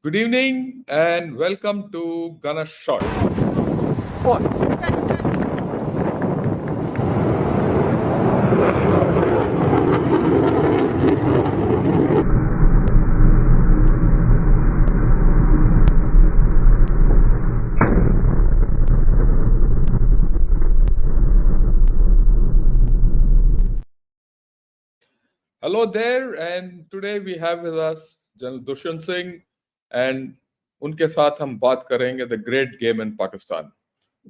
Good evening and welcome to Gunner Shot. Hello there, and today we have with us General Dushyant Singh, and उनके साथ हम बात करेंगे the great game in Pakistan.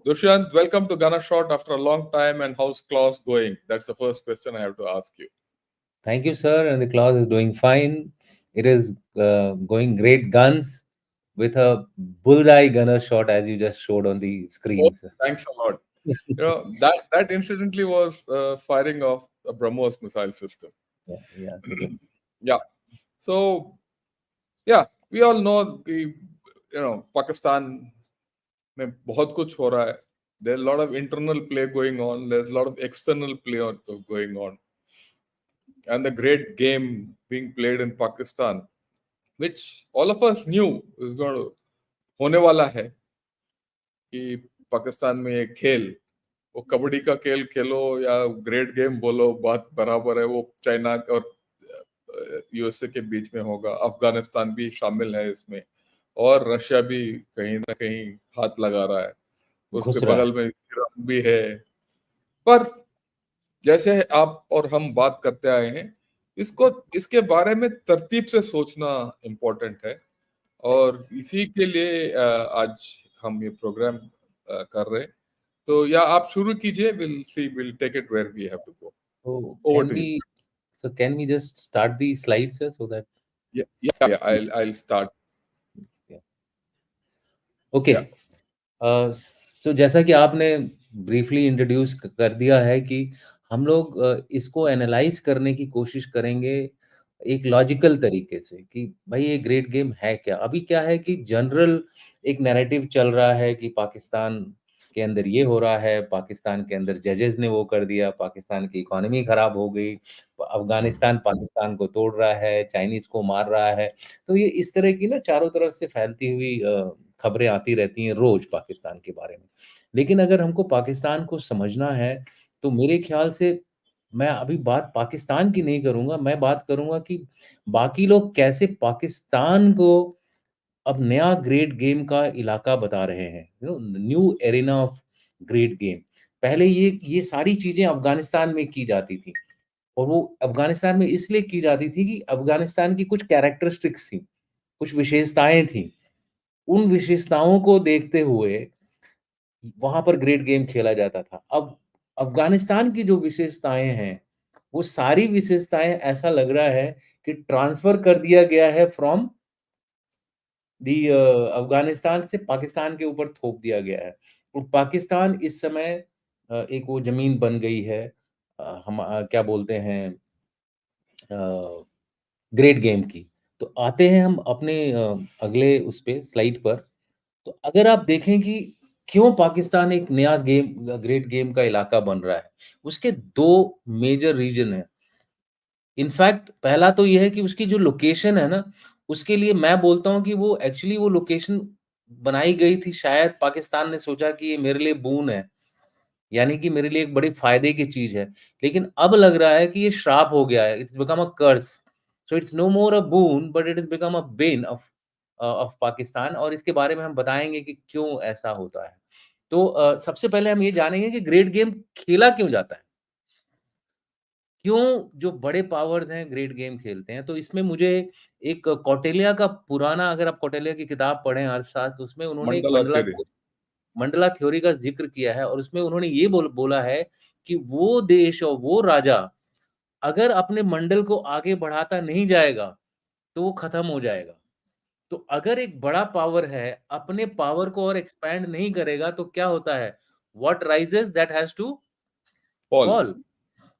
Dushyant, welcome to Gunner Shot after a long time, and how's class going? That's the first question I have to ask you. Thank you, sir. And the class is doing fine. It is going great guns with a bullseye gunner shot, as you just showed on the Oh, screen, sir. thanks a lot. That incidentally was firing of a BrahMos missile system. Yeah, yes, it is. Yeah. So yeah, we all know the Pakistan में बहुत कुछ हो रहा है. There's a lot of internal play going on. There's a lot of external play going on, and the great game being played in Pakistan, which all of us knew is going to होने वाला है कि पाकिस्तान में ये खेल वो कबड्डी का खेल खेलो या ग्रेट गेम बोलो बात बराबर है. वो चाइना और यूएसए के बीच में होगा. अफगानिस्तान भी शामिल है इसमें और रशिया भी कहीं ना कहीं हाथ लगा रहा है. उसके घुस रहा है. बगल में ईरान भी है. पर जैसे आप और हम बात करते आए हैं, इसके बारे में तरतीब से सोचना इम्पोर्टेंट है. और इसी के लिए आज हम ये प्रोग्राम कर रहे हैं. तो या आप शुरू कीजिए. Will take it where we have to go. So over can to you. we so can we just start the slides, sir, so that या I'll start. yeah. Okay. या सो जैसा कि आपने ब्रीफली इंट्रोड्यूस कर दिया है कि हम लोग इसको एनालाइज करने की कोशिश करेंगे एक लॉजिकल तरीके से कि भाई ये ग्रेट गेम है क्या. अभी क्या है कि जनरल एक नैरेटिव चल रहा है कि पाकिस्तान के अंदर ये हो रहा है, पाकिस्तान के अंदर जजेस ने वो कर दिया, पाकिस्तान की इकोनॉमी खराब हो गई, अफगानिस्तान पाकिस्तान को तोड़ रहा है, चाइनीज को मार रहा है. तो ये इस तरह की ना चारों तरफ से फैलती हुई खबरें आती रहती हैं रोज पाकिस्तान के बारे में. लेकिन अगर हमको पाकिस्तान को समझना है तो मेरे ख्याल से मैं अभी बात पाकिस्तान की नहीं करूंगा, मैं बात करूंगा कि बाकी लोग कैसे पाकिस्तान को अब नया ग्रेट गेम का इलाका बता रहे हैं, new arena of great game. पहले ये सारी चीजें अफगानिस्तान में की जाती थी और वो अफगानिस्तान में इसलिए की जाती थी कि अफगानिस्तान की कुछ कैरेक्टरिस्टिक्स थी, कुछ विशेषताएं थी. उन विशेषताओं को देखते हुए वहां पर ग्रेट गेम खेला जाता था. अब अफगानिस्तान की जो विशेषताएं हैं, वो सारी विशेषताएं ऐसा लग रहा है कि ट्रांसफर कर दिया गया है फ्रॉम दी अफगानिस्तान से पाकिस्तान के ऊपर थोप दिया गया है. और पाकिस्तान इस समय एक वो जमीन बन गई है, हम क्या बोलते हैं, ग्रेट गेम की. तो आते हैं हम अपने अगले उस पे स्लाइड पर. तो अगर आप देखें कि क्यों पाकिस्तान एक नया गेम ग्रेट गेम का इलाका बन रहा है, उसके दो मेजर रीजन है. इनफैक्ट पहला तो ये है कि उसकी जो लोकेशन है ना, उसके लिए मैं बोलता हूँ कि वो एक्चुअली वो लोकेशन बनाई गई थी, शायद पाकिस्तान ने सोचा कि ये मेरे लिए बून है, यानी कि मेरे लिए एक बड़ी फायदे की चीज है. लेकिन अब लग रहा है कि ये श्राप हो गया है, it's become a curse. So it's no more a boon but it is become a bane of Pakistan. और इसके बारे में हम बताएंगे कि क्यों ऐसा होता है. तो सबसे पहले हम ये जानेंगे कि ग्रेट गेम खेला क्यों जाता है, क्यों जो बड़े पावर्स हैं ग्रेट गेम खेलते हैं. तो इसमें मुझे एक कौटिल्य का पुराना, अगर आप कौटिल्य की किताब पढ़ें अर्थशास्त्र, तो उसमें उन्होंने एक मंडला थ्योरी. मंडला थ्योरी का जिक्र किया है. और उसमें उन्होंने ये बोला है कि वो देश और वो राजा अगर अपने मंडल को आगे बढ़ाता नहीं जाएगा तो वो खत्म हो जाएगा. तो अगर एक बड़ा पावर है अपने पावर को और एक्सपैंड नहीं करेगा तो क्या होता है, what rises that has to fall. Fall.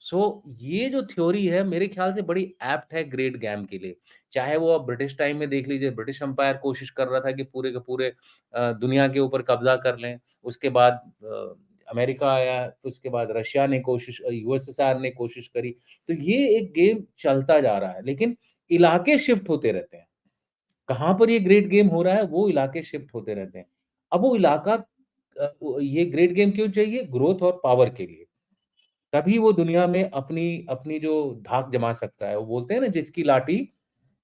So ये जो थ्योरी है मेरे ख्याल से बड़ी एप्ट है ग्रेट गेम के लिए. चाहे वो आप ब्रिटिश टाइम में देख लीजिए, ब्रिटिश एम्पायर कोशिश कर रहा था कि पूरे के पूरे दुनिया के ऊपर कब्जा कर लें. उसके बाद अमेरिका आया, तो उसके बाद रशिया ने कोशिश, यूएसएसआर ने कोशिश करी. तो ये एक गेम चलता जा रहा है, लेकिन इलाके शिफ्ट होते रहते हैं. कहाँ पर ये ग्रेट गेम हो रहा है, वो इलाके शिफ्ट होते रहते हैं। अब वो इलाका ये ग्रेट गेम क्यों चाहिए? ग्रोथ और पावर के लिए। तभी वो दुनिया में अपनी अपनी जो धाक जमा सकता है। वो बोलते हैं ना, जिसकी लाठी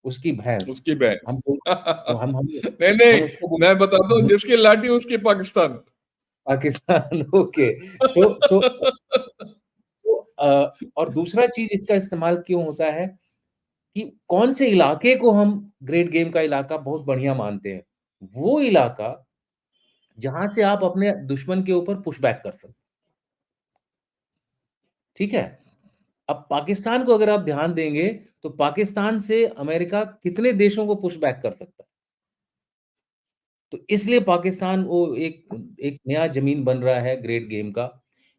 उसकी भैंस। उसकी भैंस। हम बोल हम हम नहीं नहीं, हम उसको मैं बताता हूँ, बोल जिसकी लाठी उसकी पाकिस्तान। पाकिस्तान। ओके। तो और दूसरा चीज़ इसका इस्तेमाल क्यों होता है कि कौन से इलाके को हम ग्रेट गेम का इलाका बहुत बढ़िया मानते हैं? वो इलाका जहाँ से आप अपने दुश्मन के ऊपर पुशबैक कर सकते, ठीक है? अब पाकिस्तान को अगर आप ध्यान देंगे, तो पाकिस्तान से अमेरिका कितने देशों को पुशबैक कर सकता है? तो इसलिए पाकिस्तान वो एक एक नया ज़मीन बन रहा है ग्रेट गेम का।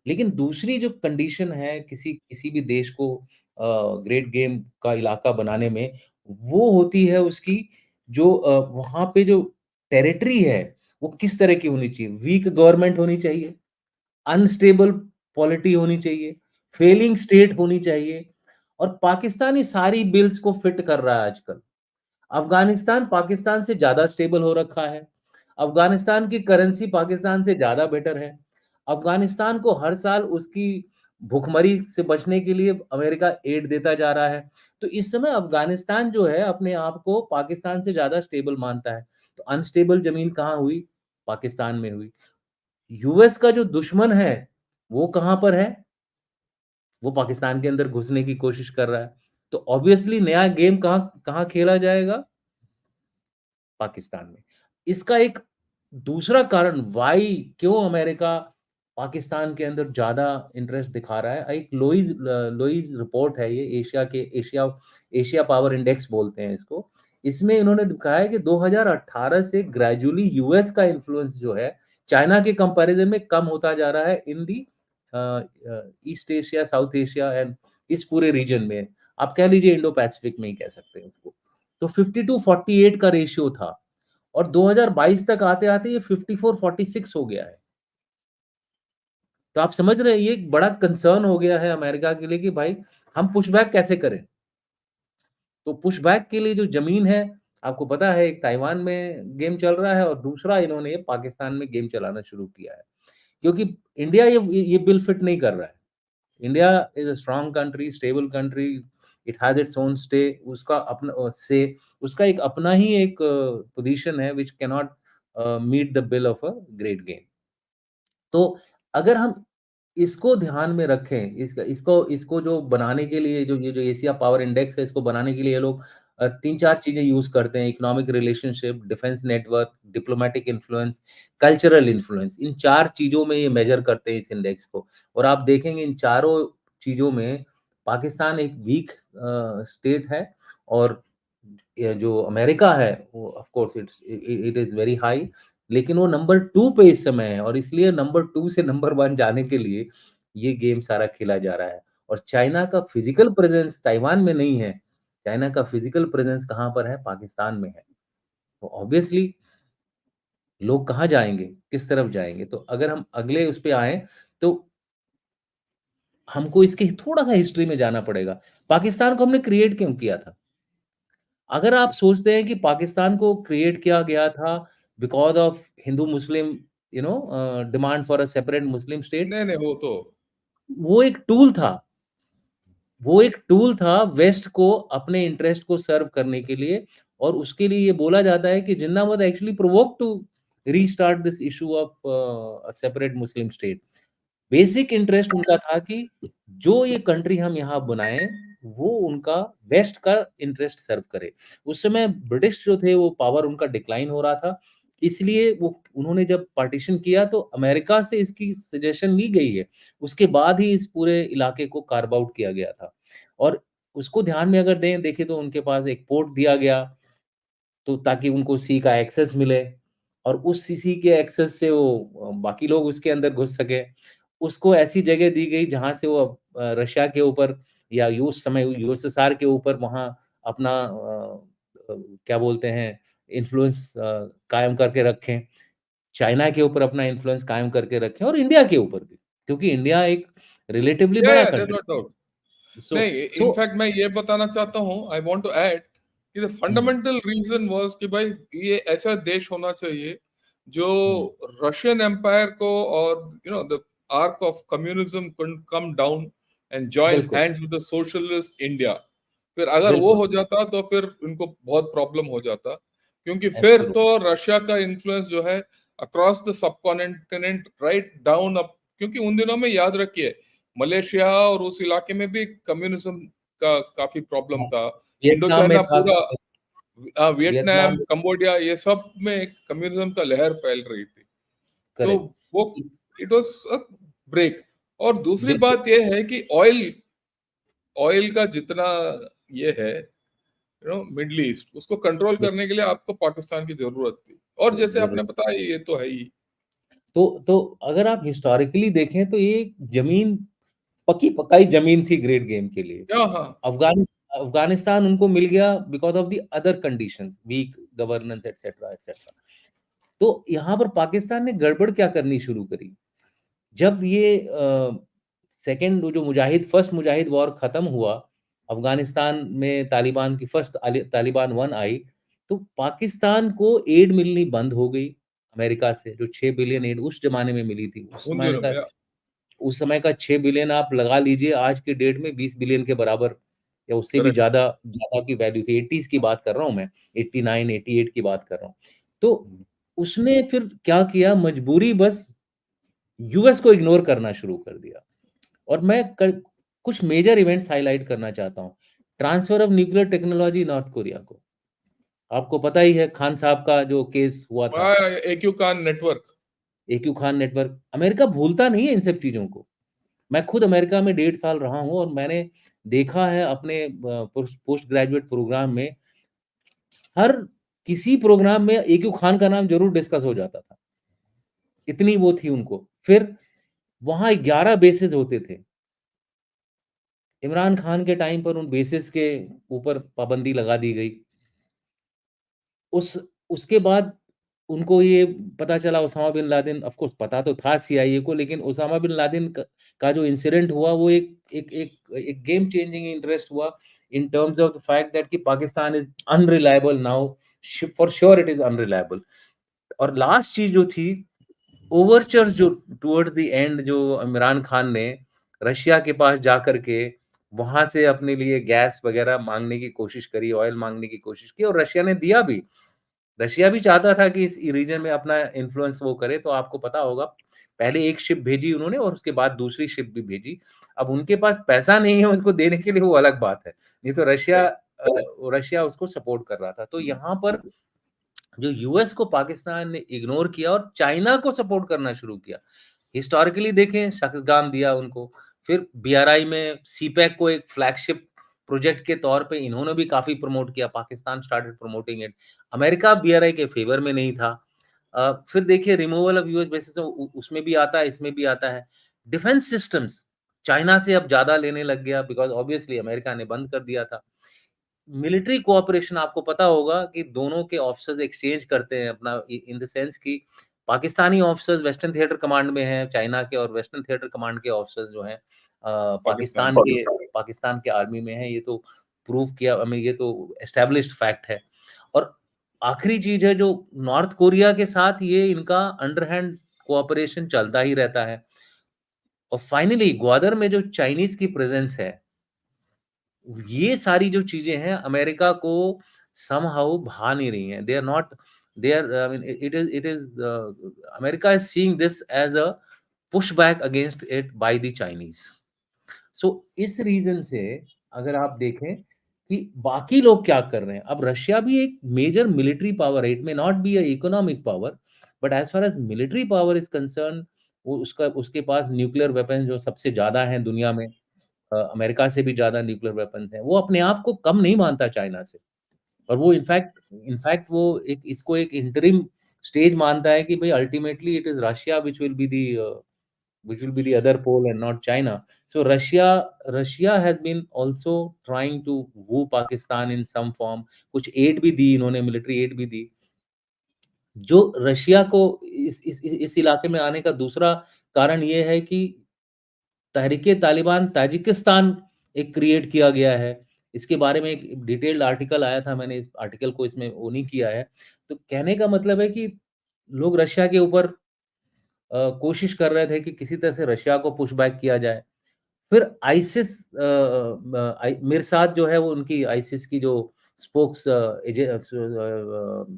लेकिन दूसरी जो कंडीशन है किसी किसी भी देश को ग्रेट गेम का इलाका बनाने में, वो होती है उसकी जो वहाँ पे जो टेरिटरी है, वो किस तरह की होनी चाहिए? वीक गवर्नमेंट होनी चाहिए, अनस्टेबल पॉलिटी होनी चाहिए, फेलिंग स्टेट होनी चाहिए, और पाकिस्तान ये सारी बिल्स को फिट कर रहा है आजकल। अफ़गानिस्तान पाकिस्तान से ज़्यादा स्टेबल हो रखा है। अफ़गानिस्तान की करेंसी पाकिस्तान से ज़्यादा बेटर है। अफ़गानिस्तान को हर साल उसकी भुखमरी से बचने के लिए अमेरिका एड देता जा रहा है। तो इस समय अफ़गानिस्तान जो है अपने आप को पाकिस्तान से ज़्यादा स्टेबल मानता है। तो अनस्टेबल ज़मीन कहाँ हुई? पाकिस्तान में हुई। यूएस का जो दुश्मन है, वो कहाँ पर है? वो पाकिस्तान के अंदर घुसने की कोशिश कर रहा है। तो ऑब्वियसली नया गेम कहाँ कहाँ खेला जाएगा? पाकिस्तान में। इसका एक दूसरा कारण व्हाई क्यों अमेरिका पाकिस्तान के अंदर ज़्यादा इंटरेस्ट दिखा रहा है, एक लोइज़ रिपोर्ट है ये एशिया एशिया पावर इंडेक्स बोलते हैं इसको। इसमें इन्होंने दिखाया है कि 2018 से ग्रेजुअली यूएस का इन्फ्लुएंस जो है, चाइना के कंपैरिज़न में कम होता जा रहा है in the East Asia, South Asia and इस पूरे रीजन में। आप कह लीजिए इंडो पैसिफिक में ही कह सकते हैं उसको। तो 52-48 का रेशियो था और 2022 तक आते-आते ये 54-46 हो गया है। तो आप समझ रहे हैं ये एक बड़ा कंसर्न हो गया है अमेरिका के लिए कि भाई हम पुशबैक कैसे करें? तो पुशबैक के लिए जो ज़मीन है, आपको पता है एक ताइवान में गेम चल रहा है और दूसरा इन्होंने पाकिस्तान में गेम चलाना शुरू किया है। क्योंकि इंडिया ये बिल फिट नहीं कर रहा है। India is a strong country, stable country, it has its own stay, उसका अपना उसका एक अपना ही एक पोज़ीशन है which can not meet the bill of a great game. तो अगर हम इसको ध्यान में रखें, इसको इसको जो बनाने के लिए जो ये जो एशिया पावर इंडेक्स है, इसको बनाने के लिए ये लोग 3-4 चीज़ें यूज़ करते हैं, economic relationship, defence network, diplomatic influence, cultural influence, इन 4 चीज़ों में ये मेज़र करते हैं इस इंडेक्स को। और आप देखेंगे इन चारों चीज़ों में पाकिस्तान एक वीक स्टेट है और ये जो अमेरिका है, वो of course it is very high, लेकिन वो नंबर 2 पे इस समय है और इसलिए नंबर 2 से नंबर 1 जाने के लिए ये गेम सारा खेला जा रहा है। और चाइना का फिज़िकल प्रेज़ेंस ताइवान में नहीं है, चाइना का फिज़िकल प्रेज़ेंस कहाँ पर है? पाकिस्तान में है। तो ऑब्वियसली लोग कहाँ जाएँगे? किस तरफ जाएँगे? तो अगर हम अगले उस पे आएँ, तो हमको इसकी थोड़ा-सा हिस्ट्री में जाना पड़ेगा। पाकिस्तान को हमने क्रिएट क्यों किया था? अगर आप सोचते हैं कि पाकिस्तान को क्रिएट किया गया था because of Hindu Muslim demand for a separate Muslim state, नहीं नहीं, वो तो वो एक टूल था। वो एक टूल था वेस्ट को अपने इंटरेस्ट को सर्व करने के लिए और उसके लिए ये बोला जाता है कि Jinnah was actually provoked to restart this issue of a separate Muslim state. Basic interest उनका था कि जो ये कंट्री हम यहाँ बनाएँ, वो उनका वेस्ट का इंटरेस्ट सर्व करे। उस समय ब्रिटिश जो थे वो पावर उनका डिक्लाइन हो रहा था, इसलिए वो उन्होंने जब पार्टीशन किया तो अमेरिका से इसकी सजेशन ली गई है। उसके बाद ही इस पूरे इलाके को कार्व आउट किया गया था। और उसको ध्यान में अगर देखें तो उनके पास एक पोर्ट दिया गया तो ताकि उनको सी का एक्सेस मिले और उस सी के एक्सेस से वो बाकी लोग उसके अंदर घुस सके। उसको ऐसी जगह दी गई जहाँ से वो रशिया के ऊपर या उस समय यूएसएसआर के ऊपर वहाँ अपना क्या बोलते हैं इन्फ्लुएंस कायम करके रखें। चाइना के ऊपर अपना इन्फ्लुएंस कायम करके रखें और इंडिया के ऊपर भी, क्योंकि इंडिया एक रिलेटिवली या बड़ा देयर कंट्री नो डाउट। है। सो नहीं, सो इनफैक्ट मैं ये बताना चाहता हूँ, I want to add the fundamental reason was कि भाई ये ऐसा देश होना चाहिए जो रशियन एम्पायर को और the arc of communism come down and join बिल्कुल, hands with the socialist India. फिर अगर वो बिल्कुल, हो जाता तो फिर इनको बहुत प्रॉब्लम हो जाता, क्योंकि फिर तो एब्सोल्यूटली, रशिया का इन्फ्लुएंस जो है across the subcontinent write down up, क्योंकि उन दिनों में याद रखिए मलेशिया और उस इलाके में भी कम्युनिज्म का काफी प्रॉब्लम हाँ, था। इंडो वियतनाम में चाइना था, पूरा, वियतनाम वियतनाम में कंबोडिया ये सब में कम्युनिज्म का लहर फैल रही थी। तो करेक्ट, वो इट वाज अ ब्रेक। और दूसरी बिल्कुल, बात ये है कि ऑयल ऑयल का जितना ये है मिडल ईस्ट, उसको कंट्रोल बिल करने के लिए आपको पाकिस्तान की जरूरत थी, और जैसे आपने ज़रूर। बताया ये तो है ही। तो अगर आप हिस्टोरिकली देखें तो ये ज़मीन पकी-पकाई ज़मीन थी ग्रेट गेम के लिए। हाँ हाँ। अफ़गानिस्तान उनको मिल गया because of the other conditions, weak governance etcetera, etcetera. तो यहाँ पर पाकिस्तान ने गड़बड़ क्या करनी शुरू करी, जब ये सेकंड जो फर्स्ट मुजाहिद वॉर खत्म हुआ, अफ़गानिस्तान में तालिबान की फर्स्ट तालिबान 1 आई, तो पाकिस्तान को एड मिलनी बंद हो गई अमेरिका से, जो 6 बिलियन एड उस ज़माने में मिली थी। उन दिनों में उस समय का 6 बिलियन आप लगा लीजिए, आज के डेट में 20 बिलियन के बराबर या उससे भी करेक्ट। ज़्यादा ज़्यादा की वैल्यू थी। 80s की बात कर रहा हूँ मैं, 89, 88 की बात कर रहा हूँ। तो उसने फिर क्या किया, मजबूरी बस यूएस को इग्नोर करना शुरू कर दिया। और मैं कुछ मेजर इवेंट्स हाइलाइट करना चाहता हूँ। Transfer of nuclear technology north Korea को। आपको पता ही है खान साहब का जो केस हुआ था, AQ Khan network. AQ Khan network. America भूलता नहीं है इन सब चीज़ों को। मैं खुद अमेरिका में 1.5 साल रहा हूँ और मैंने देखा है अपने पोस्ट ग्रेजुएट प्रोग्राम में, हर किसी प्रोग्राम में एक्यू खान का नाम ज़रूर डिस्कस हो जाता था। इतनी वो थी उनको। फिर वहाँ 11 बेसेस होते थे। इमरान खान के टाइम पर उन बेसिस के ऊपर पाबंदी लगा दी गई। उस उसके बाद उनको ये पता चला, Osama bin Laden, of course पता तो था सीआईए को, लेकिन ओसामा बिन लादेन का जो इंसिडेंट हुआ वो एक एक एक एक गेम चेंजिंग इंटरेस्ट हुआ in terms of the fact that कि Pakistan is unreliable now, for sure it is unreliable. और लास्ट चीज़ जो थी, ओवरचर्स जो टुवर्ड्स द एंड, जो इमरान खान ने रशिया के पास जाकर के वहाँ से अपने लिए गैस वग़ैरह माँगने की कोशिश करी, ऑयल माँगने की कोशिश की और रशिया ने दिया भी। रशिया भी चाहता था कि इस रीजन में अपना इन्फ्लुएंस वो करे, तो आपको पता होगा, पहले एक शिप भेजी उन्होंने और उसके बाद दूसरी शिप भी भेजी। अब उनके पास पैसा नहीं है उसको देने के लिए, वो अलग बात है। नहीं तो रशिया उसको सपोर्ट कर रहा था। तो यहाँ पर जो यूएस को पाकिस्तान ने इग्नोर किया और चाइना को सपोर्ट करना शुरू किया। हिस्टोरिकली देखें, शक्सगान दिया उनको, फिर बीआरआई में सीपेक को एक फ्लैगशिप प्रोजेक्ट के तौर पे इन्होंने भी काफ़ी प्रमोट किया, Pakistan started promoting it. America BRI के फेवर में नहीं था। फिर देखिए रिमूवल ऑफ यूएस बेसिस, तो उसमें भी आता है, इसमें भी आता है। डिफेंस सिस्टम्स चाइना से अब ज़्यादा लेने लग गया बिकॉज़ ऑब्वियसली अमेरिका ने बंद कर दिया था। मिलिट्री कोऑपरेशन आपको पता होगा कि दोनों के ऑफिसर्स एक्सचेंज करते हैं अपना, इन द सेंस कि Pakistani officers western theatre command में हैं, चाइना के और वेस्टर्न थिएटर कमांड के ऑफिसर्स जो हैं पाकिस्तान। पाकिस्तान के आर्मी में हैं। ये तो प्रूव किया, आई मीन ये तो एस्टैब्लिश्ड फैक्ट है। और आखिरी चीज़ है जो नॉर्थ कोरिया के साथ ये इनका अंडरहैंड कोऑपरेशन चलता ही रहता है। और फाइनली ग्वादर में जो चाइनीज़ की प्रेज़ेंस है, ये सारी जो चीज़ें हैं अमेरिका को समहाउ भा नहीं रही हैं। They are not, they are, I mean it is America is seeing this as a pushback against it by the Chinese. So इस रीज़न से अगर आप देखें कि बाकी लोग क्या कर रहे हैं, अब रशिया भी एक मेजर मिलिट्री पावर है, it may not be a economic power, but as far as military power is concerned, वो उसके पास न्यूक्लियर वेपन जो सबसे ज़्यादा हैं दुनिया में, अमेरिका से भी ज़्यादा न्यूक्लियर वेपन्स हैं। वो अपने आप को कम नहीं मानता चाइना से, और वो इनफैक्ट वो एक इसको एक इंटरिम स्टेज मानता है कि भई ultimately it is Russia which will be the other pole and not China. So Russia has been also trying to woo Pakistan in some form. कुछ एड भी दी इन्होंने, मिलिट्री एड भी दी। जो रशिया को इस इलाके में आने का दूसरा कारण ये है कि तहरीके तालिबान ताजिकिस्तान एक क्रिएट किया गया है। इसके बारे में एक डिटेल्ड आर्टिकल आया था, मैंने इस आर्टिकल को इसमें वो नहीं किया है। तो कहने का मतलब है कि लोग रशिया के ऊपर कोशिश कर रहे थे कि किसी तरह से रशिया को पुश बैक किया जाए। फिर आईसिस मिरसाद जो है वो उनकी आईसिस की जो स्पोक्स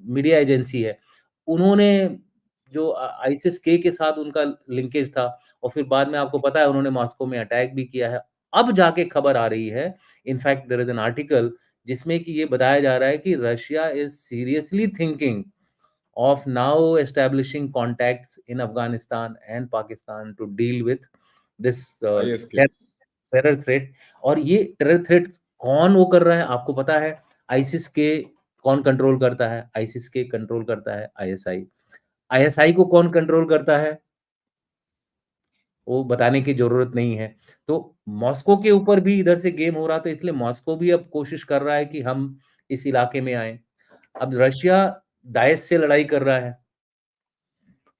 मीडिया एजेंसी है, उन्होंने जो आईसिस के साथ उनका लिंकेज था और फिर बाद में आपको पता है उन्होंने मॉस्को में अटैक भी किया है। अब जाके खबर आ रही है, in fact there is an article जिसमें कि ये बताया जा रहा है कि Russia is seriously thinking of now establishing contacts in Afghanistan and Pakistan to deal with this ISK. Terror threats. और ये टेरर थ्रेट्स कौन वो कर रहा है आपको पता है? आईसिस के कौन कंट्रोल करता है? आईसिस के कंट्रोल करता है आईएसआई। आईएसआई को कौन कंट्रोल करता है? वो बताने की ज़रूरत नहीं है। तो मॉस्को के ऊपर भी इधर से गेम हो रहा था, इसलिए मॉस्को भी अब कोशिश कर रहा है कि हम इस इलाके में आएँ। अब रशिया दाइश से लड़ाई कर रहा है।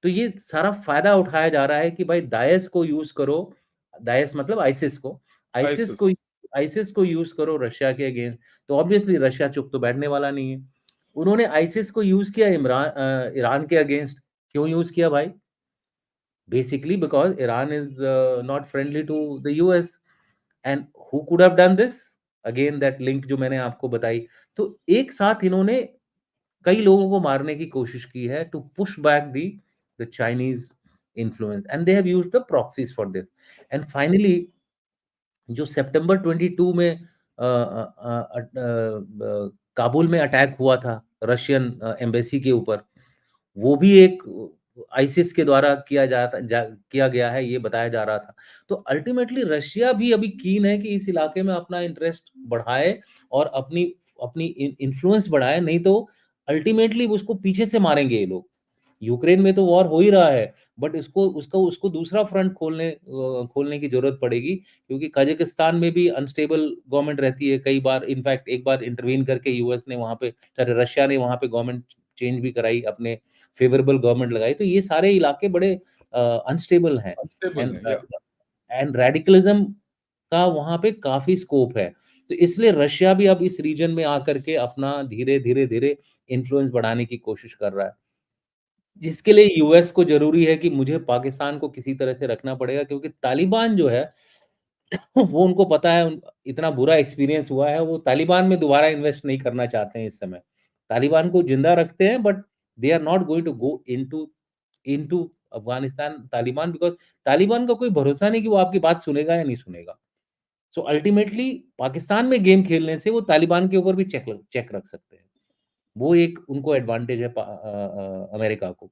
तो ये सारा फ़ायदा उठाया जा रहा है कि भाई दाइश को यूज़ करो, दाइश मतलब आईसिस को, आईसिस ISIS. को आईसिस को यूज़ करो रशिया के अगेंस्ट, तो ऑब्वियसली रशिया चुप तो बैठने वाला नहीं है। उन्होंने आईसिस को यूज़ किया ईरान के अगेंस्ट, क्यों यूज़ किया भाई? Basically because Iran is not friendly to the US and who could have done this? Again that link जो मैंने आपको बताई। तो एक साथ इन्होंने कई लोगों को मारने की कोशिश की है to push back the Chinese influence and they have used the proxies for this and finally जो सितंबर 22 में काबुल में अटैक हुआ था रशियन एम्बेसी के ऊपर, वो भी एक आईसिस के द्वारा किया गया है, ये बताया जा रहा था। तो अल्टीमेटली रशिया भी अभी कीन है कि इस इलाके में अपना इंटरेस्ट बढ़ाए और अपनी अपनी इन्फ्लुएंस बढ़ाए, नहीं तो अल्टीमेटली उसको पीछे से मारेंगे ये लोग। यूक्रेन में तो वॉर हो ही रहा है, बट उसको दूसरा फ्रंट खोलने की ज़रूरत पड़ेगी, क्योंकि कजाकिस्तान में भी अनस्टेबल गवर्नमेंट रहती है कई बार। इनफैक्ट एक बार इंटरवीन करके यूएस ने वहाँ पे, सॉरी रशिया ने वहाँ पे गवर्नमेंट चेंज भी कराई, अपने फेवरेबल गवर्नमेंट लगाई। तो ये सारे इलाके बड़े अनस्टेबल हैं Unstable एंड है, yeah. एंड रेडिकलिज्म का वहाँ पे काफ़ी स्कोप है। तो इसलिए रशिया भी अब इस रीजन में आकर के अपना धीरे-धीरे इन्फ्लुएंस बढ़ाने की कोशिश कर रहा है। जिसके लिए यूएस को ज़रूरी है कि मुझे पाकिस्तान को किसी तरह से रखना पड़ेगा, क्योंकि तालिबान जो है वो उनको पता है, इतना बुरा एक्सपीरियंस हुआ है, वो तालिबान में दोबारा इन्वेस्ट नहीं करना चाहते हैं इस समय। तालिबान को ज़िंदा रखते हैं, but they are not going to go into into Afghanistan Taliban, because Taliban का कोई भरोसा नहीं कि वो आपकी बात सुनेगा या नहीं सुनेगा। सो अल्टीमेटली पाकिस्तान में गेम खेलने से वो तालिबान के ऊपर भी चेक रख सकते हैं। वो एक उनको एडवांटेज है अमेरिका को।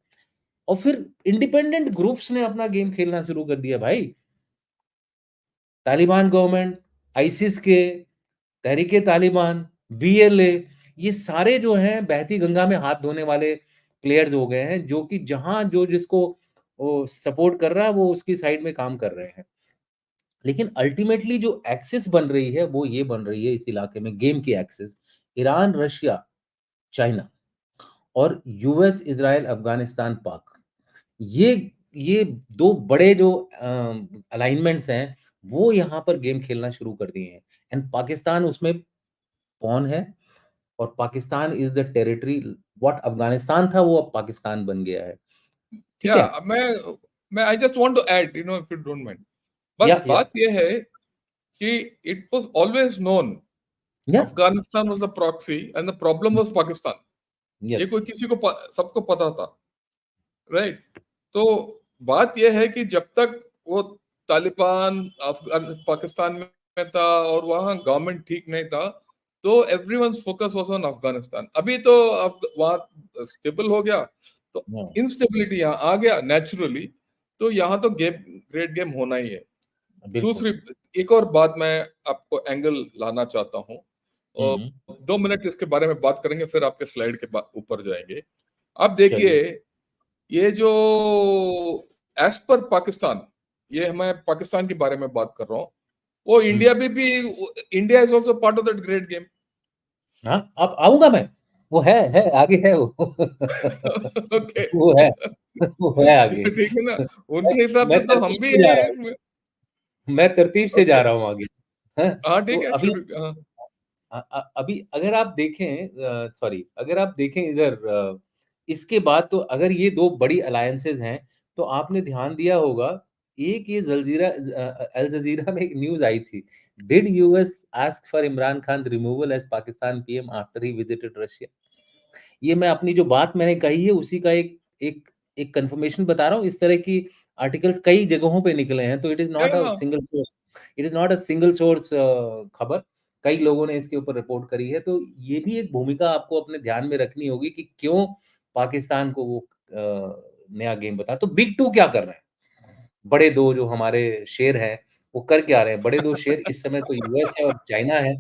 और फिर इंडिपेंडेंट ग्रुप्स ने अपना गेम खेलना शुरू कर दिया भाई। तालिबान गवर्नमेंट, आईसिस के, तहरीक-ए-तालिबान, बीएलए, ये सारे जो हैं बहती गंगा में हाथ धोने वाले प्लेयर्स हो गए हैं, जो कि जहाँ जो जिसको वो सपोर्ट कर रहा है, वो उसकी साइड में काम कर रहे हैं। लेकिन अल्टीमेटली जो एक्सिस बन रही है, वो ये बन रही है इस इलाके में गेम की एक्सिस, ईरान, रशिया, चाइना और यूएस, इज़राइल, अफ़गानिस्तान, पाक। ये ये 2 बड़े जो अलाइनमेंट्स हैं, वो यहाँ पर गेम खेलना शुरू कर दिए हैं एंड पाकिस्तान उसमें पॉन है और Pakistan is the territory. What Afghanistan था, वो अब पाकिस्तान बन गया है। ठीक है? Yeah, मैं I just want to add, if you don't mind. बस या बात ये है कि it was always known या Afghanistan was the proxy and the problem was Pakistan. ये यस। कोई किसी को सबको पता था, राइट? तो बात यह है कि जब तक वो तालिबान पाकिस्तान में था और वहां गवर्नमेंट ठीक नहीं था, तो everyone's focus was on Afghanistan. अभी तो वहां स्टेबल हो गया, तो हाँ, इंस्टेबिलिटी यहाँ आ गया नेचुरली। तो यहाँ तो ग्रेट गेम होना ही है। बिल्कुल। दूसरी एक और बात मैं आपको एंगल लाना चाहता हूँ, हुँ, और हुँ। 2 मिनट इसके बारे में बात करेंगे, फिर आपके स्लाइड के ऊपर जाएंगे। आप देखिए, चलिए। ये जो एज पर पाकिस्तान, ये मैं पाकिस्तान के बारे में बात कर रहा हूँ, वो हुँ। इंडिया भी India is also part of that great game. हाँ, अब आऊँगा मैं। वो है, आगे है वो। ओके। वो है, वो है आगे। ठीक है ना, मैं उनके हिसाब से मैं तो हम तरतीब भी से जा रहा हूँ। हैं। मैं तरतीब से ओके, जा रहा हूँ आगे। हैं? हाँ तो ठीक है, अभी शुरू, हाँ। अभी अगर आप देखें सॉरी अगर आप देखें इधर इसके बाद तो अगर ये 2 बड़ी अलायंसेस हैं, तो आपने ध्यान दिया होगा, एक ये अल जज़ीरा में एक न्यूज़ आई थी, did US ask for Imran Khan removal as Pakistan PM after he visited Russia? ये मैं अपनी जो बात मैंने कही है उसी का एक एक कन्फर्मेशन बता रहा हूँ। इस तरह की आर्टिकल्स कई जगहों पे निकले हैं, तो Yeah. It is not a single source खबर। कई लोगों ने इसके ऊपर रिपोर्ट करी है, तो ये भी एक भूमिका आपको अपने ध्यान में रखनी होगी कि क्यों पाकिस्तान को वो नया गेम बता तो बिग 2 क्या कर रहे हैं? बड़े 2 जो हमारे शेर हैं, वो कर क्या रहे हैं? बड़े 2 शेर इस समय तो यूएस है और चाइना है।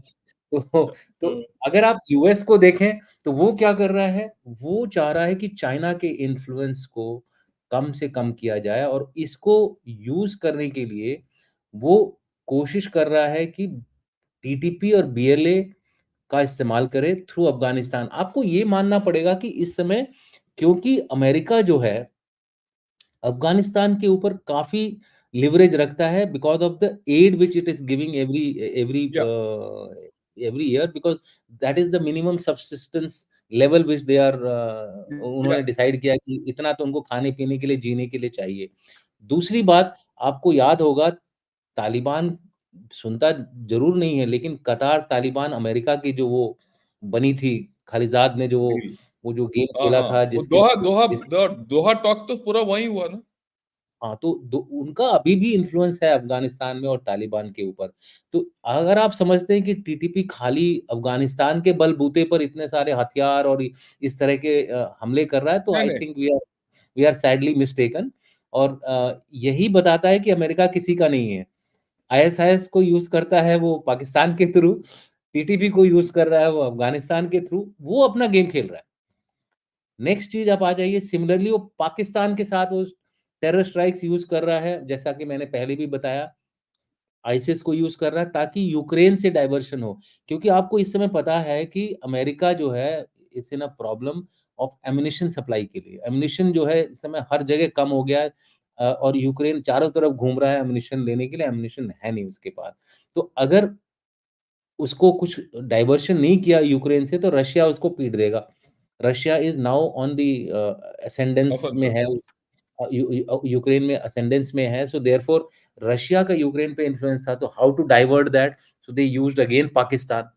तो तो अगर आप यूएस को देखें, तो वो क्या कर रहा है? वो चाह रहा है कि चाइना के इन्फ्लुएंस को कम से कम किया जाए और इसको यूज़ करने के लिए वो कोशिश कर रहा है कि टीटीपी और बीएलए का इस्तेमाल करे थ्रू अफ़गानिस्तान। आपको ये मानना पड़ेगा कि इस समय क्योंकि अमेरिका जो है अफ़गानिस्तान के ऊपर काफ़ी लिवरेज रखता है because of the aid which it is giving every Yeah. Every year because that is the minimum subsistence level which they are Yeah. उन्होंने डिसाइड किया कि इतना तो उनको खाने-पीने के लिए, जीने के लिए चाहिए। दूसरी बात आपको याद होगा तालिबान सुनता ज़रूर नहीं है लेकिन कतार तालिबान अमेरिका की जो वो बनी थी, खालिज़ाद ने जो Deal. वो जो गेम हाँ, खेला हाँ, था वो जिसके थ्रू दोहा टॉक तो पूरा वही हुआ ना। हाँ, तो दो उनका अभी भी इन्फ्लुएंस है अफ़गानिस्तान में और तालिबान के ऊपर। तो अगर आप समझते हैं कि टीटीपी खाली अफ़गानिस्तान के बलबूते पर इतने सारे हथियार और इस तरह के हमले कर रहा है, तो नहीं, आई नहीं। Think we are sadly mistaken और यही बताता है कि अमेरिका किसी का नहीं है। आईएसआईएस को यूज़ करता है वो पाकिस्तान के थ्रू, टीटीपी को यूज़ कर रहा है वो अफ़गानिस्तान के थ्रू, वो अपना गेम खेल रहा है। नेक्स्ट चीज़ आप आ जाइए सिमिलरली वो पाकिस्तान के साथ वो टेरर स्ट्राइक्स यूज़ कर रहा है, जैसा कि मैंने पहले भी बताया, आईसिस को यूज़ कर रहा है ताकि यूक्रेन से डाइवर्शन हो। क्योंकि आपको इस समय पता है कि अमेरिका जो है it's in a problem of ammunition supply के लिए। एम्यूनिशन जो है इस समय हर जगह कम हो गया है और यूक्रेन चारों तरफ घूम रहा है एम्यूनिशन लेने के लिए, एम्यूनिशन है नहीं उसके पास। तो अगर उसको कुछ डाइवर्शन नहीं किया यूक्रेन से तो रशिया उसको पीट देगा। Russia is now on the ascendance में ऑफेंसिव। है यूक्रेन में असेंडेंस में है सो देयरफॉर रशिया का यूक्रेन पे इन्फ्लुएंस था तो how to divert that so they used again Pakistan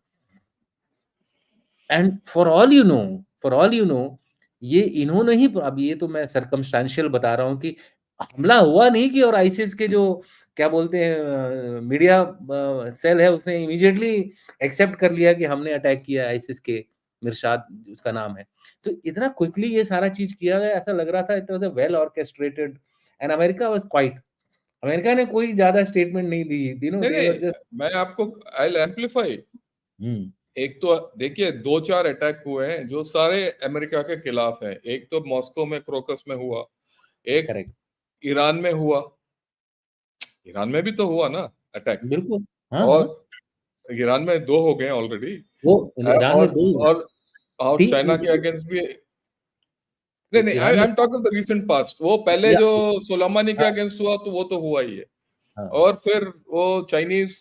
and for all you know ये इन्होंने ही अब ये तो मैं सर्कमस्टेंशियल बता रहा हूँ कि हमला हुआ नहीं कि और आईसिस के जो क्या बोलते हैं मीडिया सेल है उसने इमीडिएटली एक्सेप्ट कर लिया कि हमने अटैक किया है आईसिस के मिरशाद उसका नाम है। तो इतना क्विकली ये सारा चीज़ किया गया ऐसा लग रहा था it was a well orchestrated and America was quite America ने कोई ज़्यादा स्टेटमेंट नहीं दी, यू नो नहीं, दे वर नहीं, जस्ट मैं आपको आई विल एम्प्लीफाई। हुँ, एक तो देखिए 2-4 अटैक हुए हैं जो सारे अमेरिका के खिलाफ हैं। एक तो मॉस्को में क्रोकस में हुआ, एक करेक्ट, ईरान में हुआ। ईरान में भी तो हुआ ना अटैक। बिल्कुल। हाँ, हाँ, और ईरान में 2 हो गए ऑलरेडी। वो ईरान में और 2 और ती चाइना के अगेंस्ट भी। नहीं, नहीं, आई ईरान आई में am talking the recent past. वो पहले या जो सोलेमानी के हाँ, अगेंस्ट हुआ तो वो तो हुआ ही है। हाँ, और फिर वो चाइनीज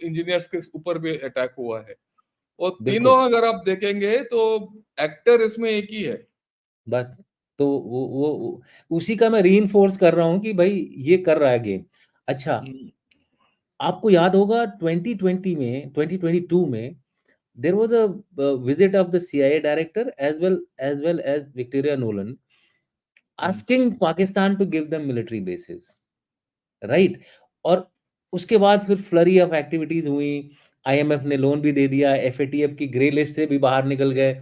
इंजीनियर्स के ऊपर भी अटैक हुआ है। वो तीनों बिल्कुल। अगर आप देखेंगे तो एक्टर इसमें एक ही है। बस तो वो उसी का मैं रीइन्फोर्स कर रहा हूँ कि भाई ये कर रहा है गेम। अच्छा, हम्म, आपको याद होगा 2020 में 2022 में there was visit of the CIA director as well as Victoria Nolan hmm. Asking Pakistan to give them military bases. Right? और उसके बाद फिर फ्लरी ऑफ एक्टिविटीज़ हुई, आईएमएफ ने लोन भी दे दिया, एफएटीएफ की ग्रे लिस्ट से भी बाहर निकल गए।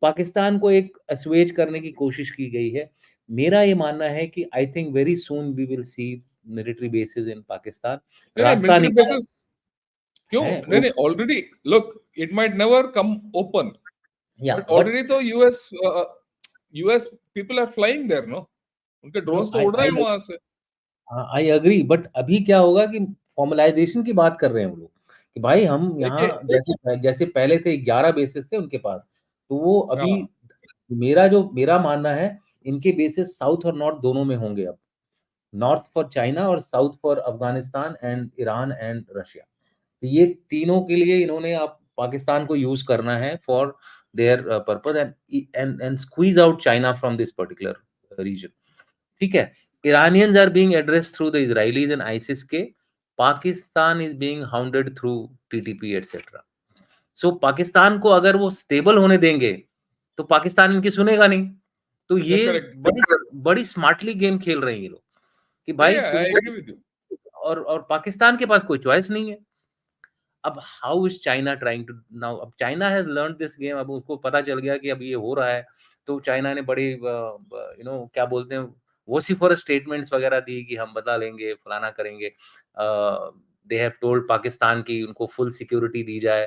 पाकिस्तान को एक असुएज करने की कोशिश की गई है। मेरा ये मानना है कि I think very soon we will see military bases in Pakistan. नहीं, नहीं, रास्ता मिलिट्री निकाला बेसिस क्यों? है नहीं, ओ नहीं, already look, it might never come open, या बट बट ऑलरेडी तो US people are flying there, no? उनके नो ड्रोन्स तो उड़ रहे हैं वहां से। आई एग्री बट अभी क्या होगा कि फॉर्मलाइज़ेशन की बात कर रहे हैं हम लोग, कि भाई हम यहाँ देखिए। जैसे जैसे पहले थे 11 बेसेस थे उनके पास, तो वो अभी हाँ। मेरा मानना है इनके बेसेस साउथ और नॉर्थ दोनों में होंगे अब। नॉर्थ फॉर चाइना और south for Afghanistan and Iran and Russia. तो ये तीनों के लिए इन्होंने अब पाकिस्तान को यूज़ करना है for their purpose and squeeze out China from this particular region. ठीक है? Iranians are being addressed through the Israelis and ISIS-K. Pakistan is being hounded through TTP etc. सो पाकिस्तान को अगर वो स्टेबल होने देंगे, तो पाकिस्तान इनकी सुनेगा नहीं। तो Yeah, ये correct. बड़ी बड़ी स्मार्टली गेम खेल रहे हैं ये लोग, कि Yeah, भाई yeah, I तुमको agree with you. और पाकिस्तान के पास कोई चॉइस नहीं है। अब how is China trying to now अब China has learned this game अब उसको पता चल गया कि अब ये हो रहा है, तो चाइना ने बड़ी क्या बोलते हैं वोसिफरस स्टेटमेंट्स वगैरह दी कि हम बदला लेंगे, फलाना करेंगे। दे हैव टोल्ड पाकिस्तान की उनको फुल सिक्योरिटी दी जाए,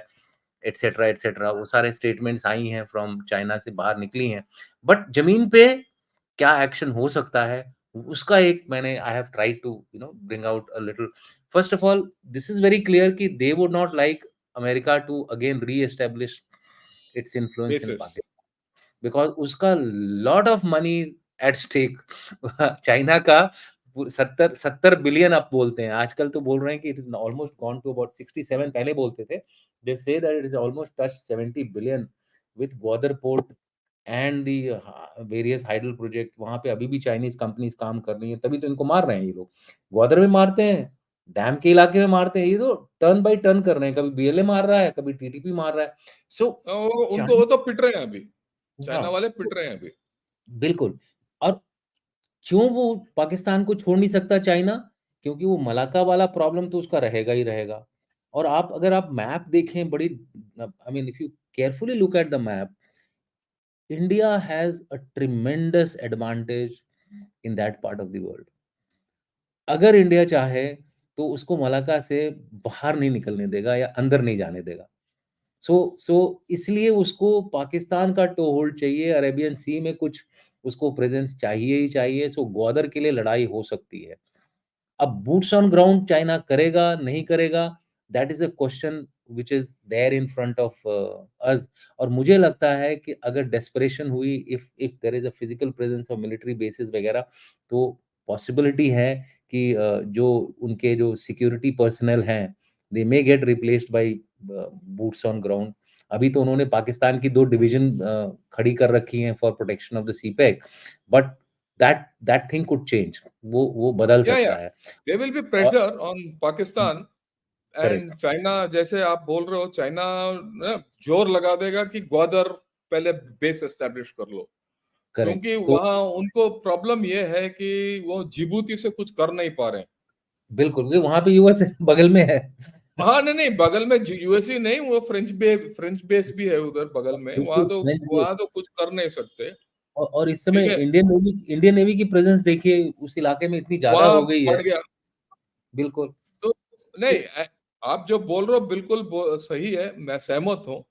एटसेट्रा, एटसेट्रा वो सारे स्टेटमेंट्स आई हैं फ्रॉम चाइना से बाहर निकली हैं। बट ज़मीन पे क्या एक्शन हो सकता है, उसका एक मैंने I have tried to bring out a little first of all this is very clear कि they would not like America to again re-establish its influence in Basis. Pakistan because उसका lot of money at stake China का 70 billion अब बोलते हैं। आजकल तो बोल रहे हैं कि it is almost gone to about 67 पहले बोलते थे। They say that it is almost touched 70 billion with Gwadar port and the various hydel project वहाँ पे अभी भी चाइनीज़ कंपनीज़ काम कर रही हैं, तभी तो इनको मार रहे हैं ये लोग। ग्वादर में मारते हैं, डैम के इलाके में मारते हैं, ये तो टर्न बाय टर्न कर रहे हैं, कभी बीएलए मार रहा है, कभी टीटीपी मार रहा है। सो वो चाइ तो पिट रहे हैं अभी। चाइना हाँ, वाले पिट रहे हैं अभी। बिल्कुल और क्यों वो पाकिस्तान को छोड़ नहीं सकता चाइना? क्योंकि वो मलाक्का वाला प्रॉब्लम तो उसका रहेगा ही रहेगा। और अगर आप मैप देखें बड़ी I mean if you carefully look at the map, India has a ट्रेमेंडस advantage in that part of the world. अगर इंडिया चाहे तो उसको मलाक्का से बाहर नहीं निकलने देगा या अंदर नहीं जाने देगा। सो इसलिए उसको पाकिस्तान का टो होल्ड चाहिए, अरेबियन सी में कुछ उसको प्रेज़ेंस चाहिए ही चाहिए, सो ग्वादर के लिए लड़ाई हो सकती है। अब बूट्स ऑन ग्राउंड चाइना करेगा, नहीं करेगा, that is a question which is there in front of us और मुझे लगता है कि अगर डेस्परेशन हुई if if there is a physical presence of military bases वगैरह, तो पॉसिबिलिटी है कि जो उनके जो सिक्योरिटी पर्सनल हैं, they may get replaced by boots on ground. अभी तो उन्होंने पाकिस्तान की 2 डिवीज़न खड़ी कर रखी हैं for protection of the CPEC, but that thing could change वो बदल या सकता है। देयर विल बी और pressure on hmm, Pakistan correct, and China. जैसे आप बोल रहे हो, चाइना ना जोर लगा देगा कि ग्वादर पहले बेस एस्टेब्लिश कर लो, करेक्ट। क्योंकि तो वहां उनको प्रॉब्लम ये है कि वो जिबूती से कुछ कर नहीं पा रहे हैं। बिल्कुल, क्योंकि वहाँ पे यूएस बगल में है। हाँ, नहीं नहीं, बगल में यूएसए नहीं, वो फ्रेंच बेस भी है उधर बगल में। बिल्कुल, फ्रेंच भी वहां तो कुछ कर नहीं सकते। और इस समय ठीक है, इंडियन नेवी की प्रेज़ेंस देखिए उस इलाके में इतनी ज़्यादा वहां हो गई है। बढ़ गया। बिल्कुल, तो नहीं, तो आप जो बोल रहे हो बिल्कुल सही है, मैं सहमत हूँ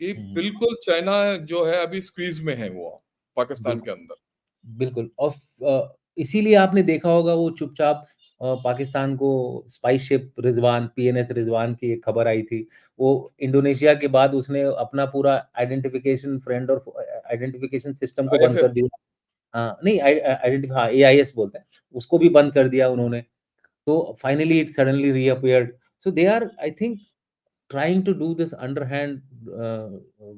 कि हुँ, बिल्कुल चाइना जो है अभी स्क्वीज में है वो पाकिस्तान के बिल्कुल। अंदर। बिल्कुल और इसीलिए आपने देखा होगा वो चुपचाप पाकिस्तान को spy ship Rizwan PNS Rizwan की एक खबर आई थी। वो इंडोनेशिया के बाद उसने अपना पूरा आइडेंटिफिकेशन फ्रेंड और आइडेंटिफिकेशन सिस्टम को बंद कर आईएफएफ। दिया। हाँ, नहीं आइडेंटिफाई हाँ, एआईएस बोलते हैं। उसको भी बंद कर दिया उन्होंने। तो finally it suddenly reappeared. So they are I think trying to do this underhand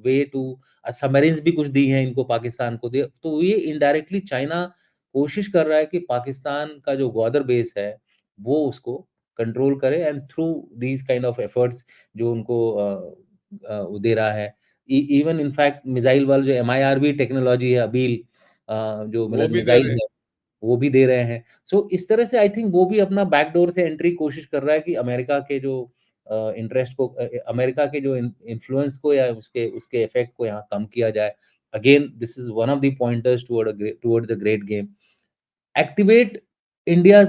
way to submarines भी कुछ दी हैं इनको पाकिस्तान को दे तो ये इनडायरेक्टली चाइना कोशिश कर रहा है कि पाकिस्तान का जो ग्वादर बेस है वो उसको कंट्रोल करे and through these kind of efforts जो उनको वो दे रहा है इवन इनफैक्ट मिसाइल वाला जो एमआईआरवी टेक्नोलॉजी है अबील जो वो मतलब भी दे मिसाइल रहे हैं। है वो भी दे रहे हैं। सो इस तरह से आई थिंक वो भी अपना बैकडोर से एंट्री कोशिश कर रहा है कि अमेरिका के जो इंटरेस्ट को अमेरिका के जो इन्फ्लुएंस को या उसके उसके इफेक्ट को यहाँ कम किया जाए। Again this is one of the pointers toward the great game. Activate India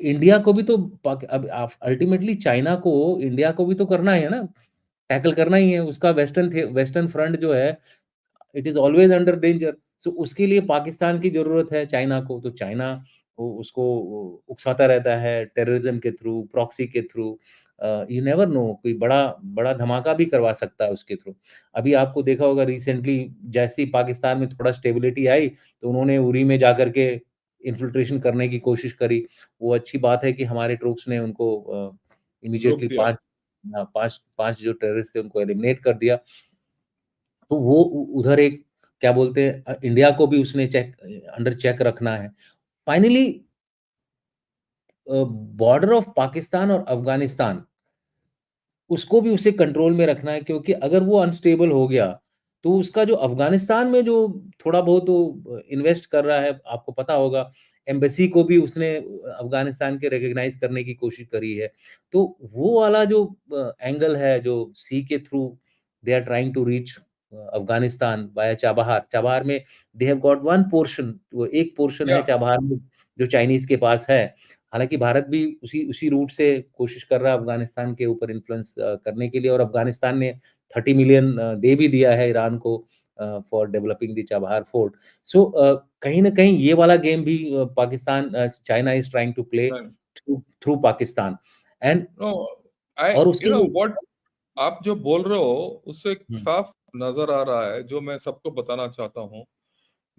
India को भी तो अब अल्टीमेटली चाइना को इंडिया को भी तो करना है ना, टैकल करना ही है। उसका वेस्टर्न फ्रंट जो है it is always under danger. So उसके लिए पाकिस्तान की ज़रूरत है चाइना को, तो चाइना वो उसको वो उकसाता रहता है टेररिज़्म के थ्रू, प्रॉक्सी के थ्रू यू नेवर नो कोई बड़ा बड़ा धमाका भी करवा सकता है उसके थ्रू। अभी आपको देखा होगा रिसेंटली जैसे ही पाकिस्तान में थोड़ा स्टेबिलिटी आई, तो उन्होंने उरी में जाकर के इन्फिल्ट्रेशन करने की कोशिश करी। वो अच्छी बात है कि हमारे ट्रूप्स ने उनको रोक इमीडिएटली दिया। 5 5 5 जो टेररिस्ट थे उनको एलिमिनेट कर दिया। तो वो उधर एक क्या बोलते हैं इंडिया को भी उसने अंडर चेक रखना है। फाइनली बॉर्डर ऑफ पाकिस्तान और अफगानिस्तान उसको भी उसे कंट्रोल में रखना है क्योंकि अगर वो अनस्टेबल हो गया, तो उसका जो अफ़गानिस्तान में जो थोड़ा बहुत वो इन्वेस्ट कर रहा है, आपको पता होगा, एम्बेसी को भी उसने अफ़गानिस्तान के रिकॉग्नाइज़ करने की कोशिश करी है। तो वो वाला जो एंगल है, जो सी के through they are trying to reach Afghanistan via Chabahar. Chabahar में they have got one portion, वो एक पोर्शन है या चाबहार में, जो चाइनीज़ के पास है। हालाँकि भारत भी उसी उसी रूट से कोशिश कर रहा है अफ़गानिस्तान के ऊपर इन्फ्लुएंस करने के लिए और अफ़गानिस्तान ने 30 मिलियन दे भी दिया है ईरान को for developing the Chabahar port. So कहीं न कहीं ये वाला गेम भी China is trying to play through through Pakistan and no I और उसके लिए व्हाट आप जो बोल रहे हो उससे हुँ, साफ नजर आ रहा है, जो मैं सबको बताना चाहता हूँ।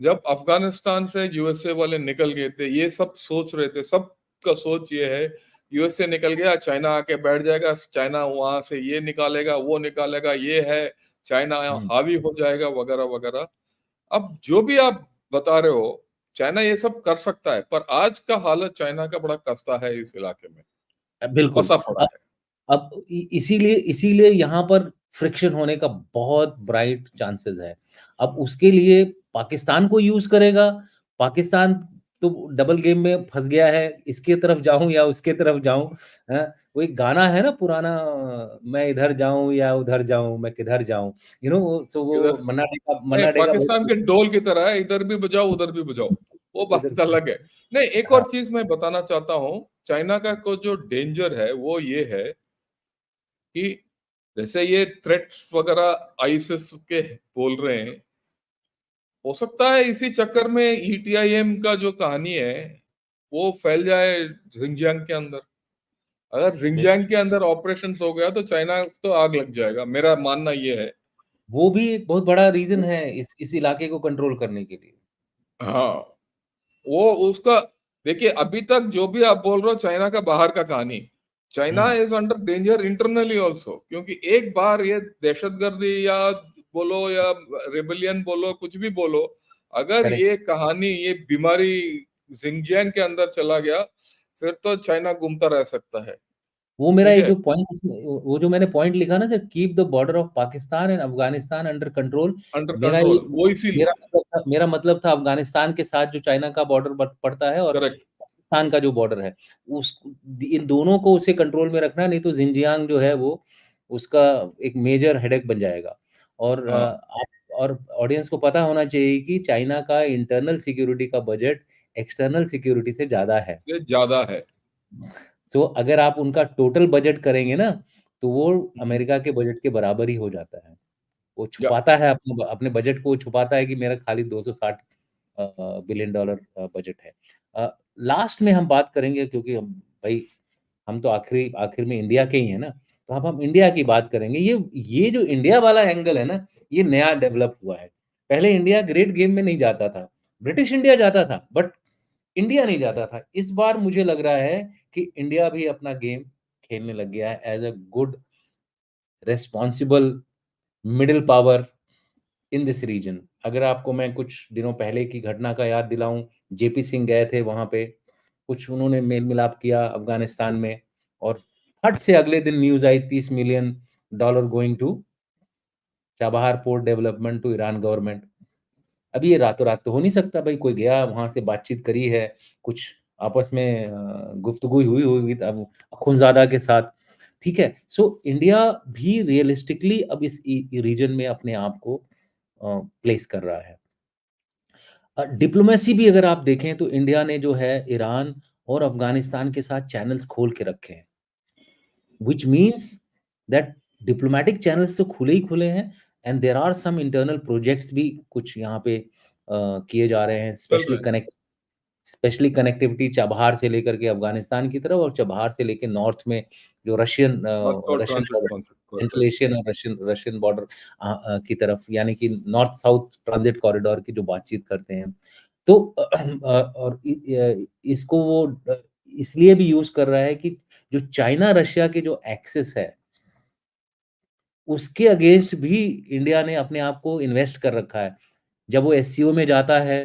जब अफगानिस्तान से यूएसए वाले निकल गए थे, ये सब सोच रहे थे, सबका सोच ये है यूएसए निकल गया, चाइना आके बैठ जाएगा, चाइना वहां से ये निकालेगा, वो निकालेगा, ये है, चाइना हुँ, हावी हो जाएगा वगैरह वगैरह। अब जो भी आप बता रहे हो, चाइना ये सब कर सकता है, पर आज का हालत चाइना का बड़ा खस्ता है, इस इलाके में बिल्कुल। फंसा पड़ा है। अब इसीलिए इसीलिए यहाँ पर फ्रिक्शन होने का बहुत ब्राइट चांसेस है। अब उसके लिए पाकिस्तान को यूज़ करेगा, पाकिस्तान तो डबल गेम में फँस गया है, इसके तरफ जाऊँ या उसके तरफ जाऊँ, हैं? वो एक गाना है ना पुराना, मैं इधर जाऊँ या उधर जाऊँ, मैं किधर जाऊँ? सो वो इधर नहीं, मन्ना डे का पाकिस्तान भाई के डोल की तरह है, इधर भी बजाओ उधर भी बजाओ, वो इधर बात अलग है। नहीं, एक हाँ, और चीज मैं बताना चाहता हूँ, चाइना का को जो डेंजर है वो ये है कि जैसे ये थ्रेट्स वगैरह आईएसएस के बोल रहे हैं, हो सकता है इसी चक्कर में ईटीआईएम का जो कहानी है वो फैल जाए जिंजियांग के अंदर। अगर बिल्कुल। जिंजियांग के अंदर ऑपरेशन हो गया तो चाइना तो आग लग जाएगा, मेरा मानना ये है। वो भी एक बहुत बड़ा रीज़न है इस इलाके को कंट्रोल करने के लिए। हाँ, वो उसका देखिए, अभी तक जो भी आप बोल रहे हो चाइना का बाहर का कहानी, China hmm, is under danger internally also, क्योंकि एक बार ये दहशतगर्दी या बोलो या रेबेलियन बोलो, कुछ भी बोलो, अगर करेक्ट। ये कहानी, ये बीमारी जिंजियांग के अंदर चला गया, फिर तो चाइना घूमता रह सकता है। वो मेरा ठीक ये है, जो पॉइंट वो जो मैंने पॉइंट लिखा ना sir, keep the border of Pakistan and Afghanistan under control. Under मेरा ये कंट्रोल, वो इसीलिए। मेरा मतलब था अफगानिस्तान के साथ जो चाइना का बॉर्डर पड़ता है और करेक्ट। पाकिस्तान का जो बॉर्डर है, उस इन दोनों को उसे कंट्रोल में रखना, नहीं तो जिंजियांग जो है वो उसका एक मेजर हेडेक बन जाएगा। और हाँ, आप और ऑडियंस को पता होना चाहिए कि चाइना का इंटरनल सिक्योरिटी का बजट एक्सटर्नल सिक्योरिटी से ज़्यादा है। ये ज्यादा है। तो अगर आप उनका टोटल बजट करेंगे ना, तो वो हम्म, अमेरिका के बजट के बराबर ही हो जाता है। वो या छुपाता है अपने अपने बजट को, वो छुपाता है कि मेरा खाली 260 बिलियन डॉलर बजट है। लास्ट में हम बात करेंगे क्योंकि हम तो आखिरी आखिर में इंडिया के ही हैं ना, तो अब हम इंडिया की बात करेंगे। ये जो इंडिया वाला एंगल है ना, ये नया डेवलप हुआ है। पहले इंडिया ग्रेट गेम में नहीं जाता था, ब्रिटिश इंडिया जाता था, बट इंडिया नहीं जाता था। इस बार मुझे लग रहा है कि इंडिया भी अपना गेम खेलने लग गया है as a good responsible middle power in this region. अगर आपको मैं कुछ दिनों पहले की घटना का याद दिलाऊँ, जेपी सिंह गए थे वहाँ पे, कुछ उन्होंने मेल-मिलाप किया अफ़गानिस्तान में और फट से अगले दिन न्यूज़ आई $30 million going to Chabahar port development to Iran government. अब ये रातों-रात तो हो नहीं सकता भई, कोई गया वहाँ से बातचीत करी है, कुछ आपस में गुफ्तगू हुई होगी तब अखुंज़ादा के साथ, ठीक है? सो इंडिया भी रियलिस्टिकली अब इस रीजन में अपने आप को प्लेस कर रहा है। डिप्लोमेसी भी अगर आप देखें तो इंडिया ने जो है ईरान और अफ़गानिस्तान के साथ चैनल्स खोल के रखे हैं। Which means that diplomatic channels तो खुले ही खुले हैं and there are some internal projects भी कुछ यहाँ पे किए जा रहे हैं, चल रहे हैं। स्पेशली कनेक्टिविटी चाबहार से लेकर के अफ़गानिस्तान की तरफ और चाबहार से लेके नॉर्थ में जो north south Russian transit border, corridor. Central Asian और रशियन बॉर्डर की तरफ, यानी कि नॉर्थ साउथ ट्रांजिट कॉरिडोर की जो बातचीत करते हैं। तो और इसको वो इसलिए भी यूज़ कर रहा है कि जो चाइना रशिया के जो एक्सेस है, उसके अगेंस्ट भी इंडिया ने अपने आप को इन्वेस्ट कर रखा है। जब वो एससीओ में जाता है,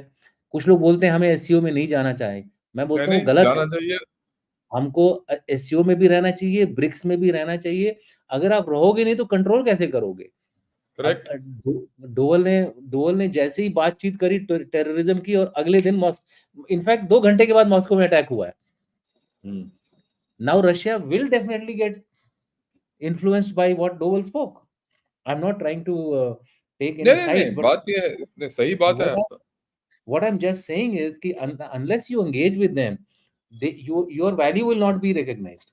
कुछ लोग बोलते हैं हमें एससीओ में नहीं जाना चाहिए। मैं नहीं, बोलता हूँ नहीं, गलत है। जाना चाहिए। हमको एससीओ में भी रहना चाहिए, ब्रिक्स में भी रहना चाहिए। अगर आप रहोगे नहीं तो कंट्रोल कैसे करोगे? अब करेक्ट। डोवल ने जैसे ही बातचीत करी टेररिज्म की, और अगले दिन इनफैक्ट 2 घंटे के बाद मॉस्को में अटैक हुआ है। Hmm. Now Russia will definitely get influenced by what Doval spoke. I am not trying to take नहीं, एनी नहीं, साइड्स, नहीं, बट बात ये है, नहीं, सही बात है व्हाट आपका। what I'm just saying is कि unless you engage with them, your value will not be recognized.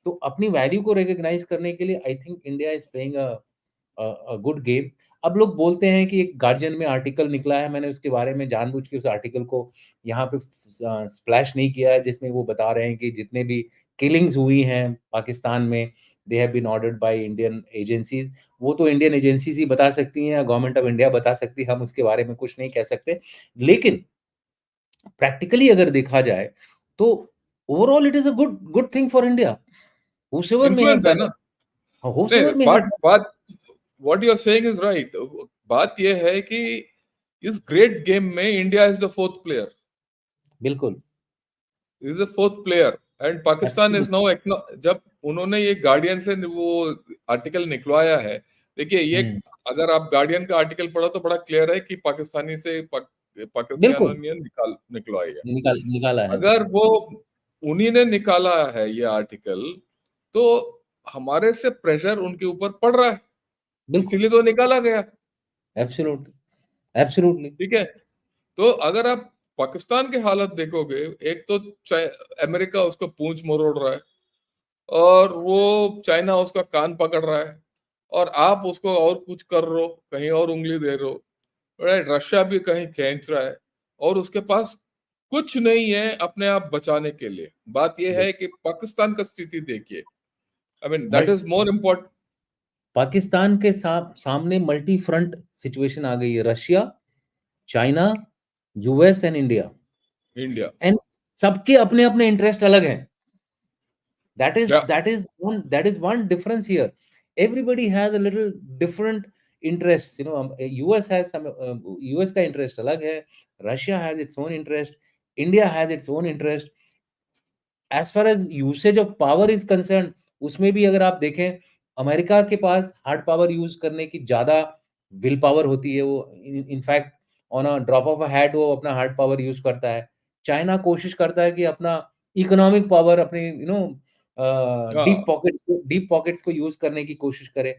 तो अपनी वैल्यू को रिकॉग्नाइज करने के लिए I think India is playing a good game. अब लोग बोलते हैं कि एक गार्जियन में आर्टिकल निकला है, मैंने उसके बारे में जानबूझ के उस आर्टिकल को यहाँ पे स्प्लैश नहीं किया है, जिसमें वो बता रहे हैं कि जितने भी किलिंग्स हुई हैं पाकिस्तान में, they have been ordered by Indian agencies. वो तो इंडियन एजेंसीज ही बता सकती हैं, गवर्नमेंट ऑफ इंडिया बता सकती है, हम उसके बारे में कुछ नहीं कह सकते। लेकिन प्रैक्टिकली अगर देखा जाए तो overall it is a good good thing for India, whosoever may have influence है done ना। it, whosoever नहीं, may have बात done बात what you are saying is right. बात ये है कि इस ग्रेट गेम में India is the fourth player. बिल्कुल, is the fourth player and Pakistan is absolutely, now. जब उन्होंने ये गार्डियन से वो आर्टिकल निकलवाया है, देखिए ये, हुँ, अगर आप गार्डियन का आर्टिकल पढ़ो तो बड़ा क्लियर है कि पाकिस्तानी से पाकिस्तानियों बिल्कुल, ने निकलवाई है। निकाला है। अगर वो उन्हीं ने निकाला है ये आर्टिकल, तो हमारे से प्रेशर उनके ऊपर पड़ रहा है, बिल्कुल, इसीलिए तो निकाला गया। एब्सोल्युटली, एब्सोल्युटली, ठीक है। तो अगर आप पाकिस्तान की हालत देखोगे, एक तो अमेरिका उसको पूंछ मरोड़ रहा है, और वो चाइना उसका कान पकड़ रहा है, और आप उसको और कुछ कर रहे हो, कहीं और उंगली दे रहे हो। राइट, रशिया भी कहीं खींच रहा है, और उसके पास कुछ नहीं है अपने आप बचाने के लिए। बात यह है बिल्कुल। कि पाकिस्तान का स्थिति देखिए, I mean that multi is more important. Pakistan के सामने मल्टी फ्रंट सिचुएशन आ गई है। Russia, China, US and India, India. And सबके अपने-अपने इंटरेस्ट अलग हैं। That is क्या? one difference here. Everybody has a little different interests. US has some US का interest अलग है, Russia has its own interest, India has its own interest. As far as usage of power is concerned, उसमें भी अगर आप देखें, America के पास hard power use करने की ज्यादा विल पावर होती है। वो in fact on a drop of a hat वो अपना हार्ड पावर यूज करता है। चाइना कोशिश करता है कि अपना इकोनॉमिक पावर, अपने हाँ, डीप पॉकेट्स को यूज करने की कोशिश करे।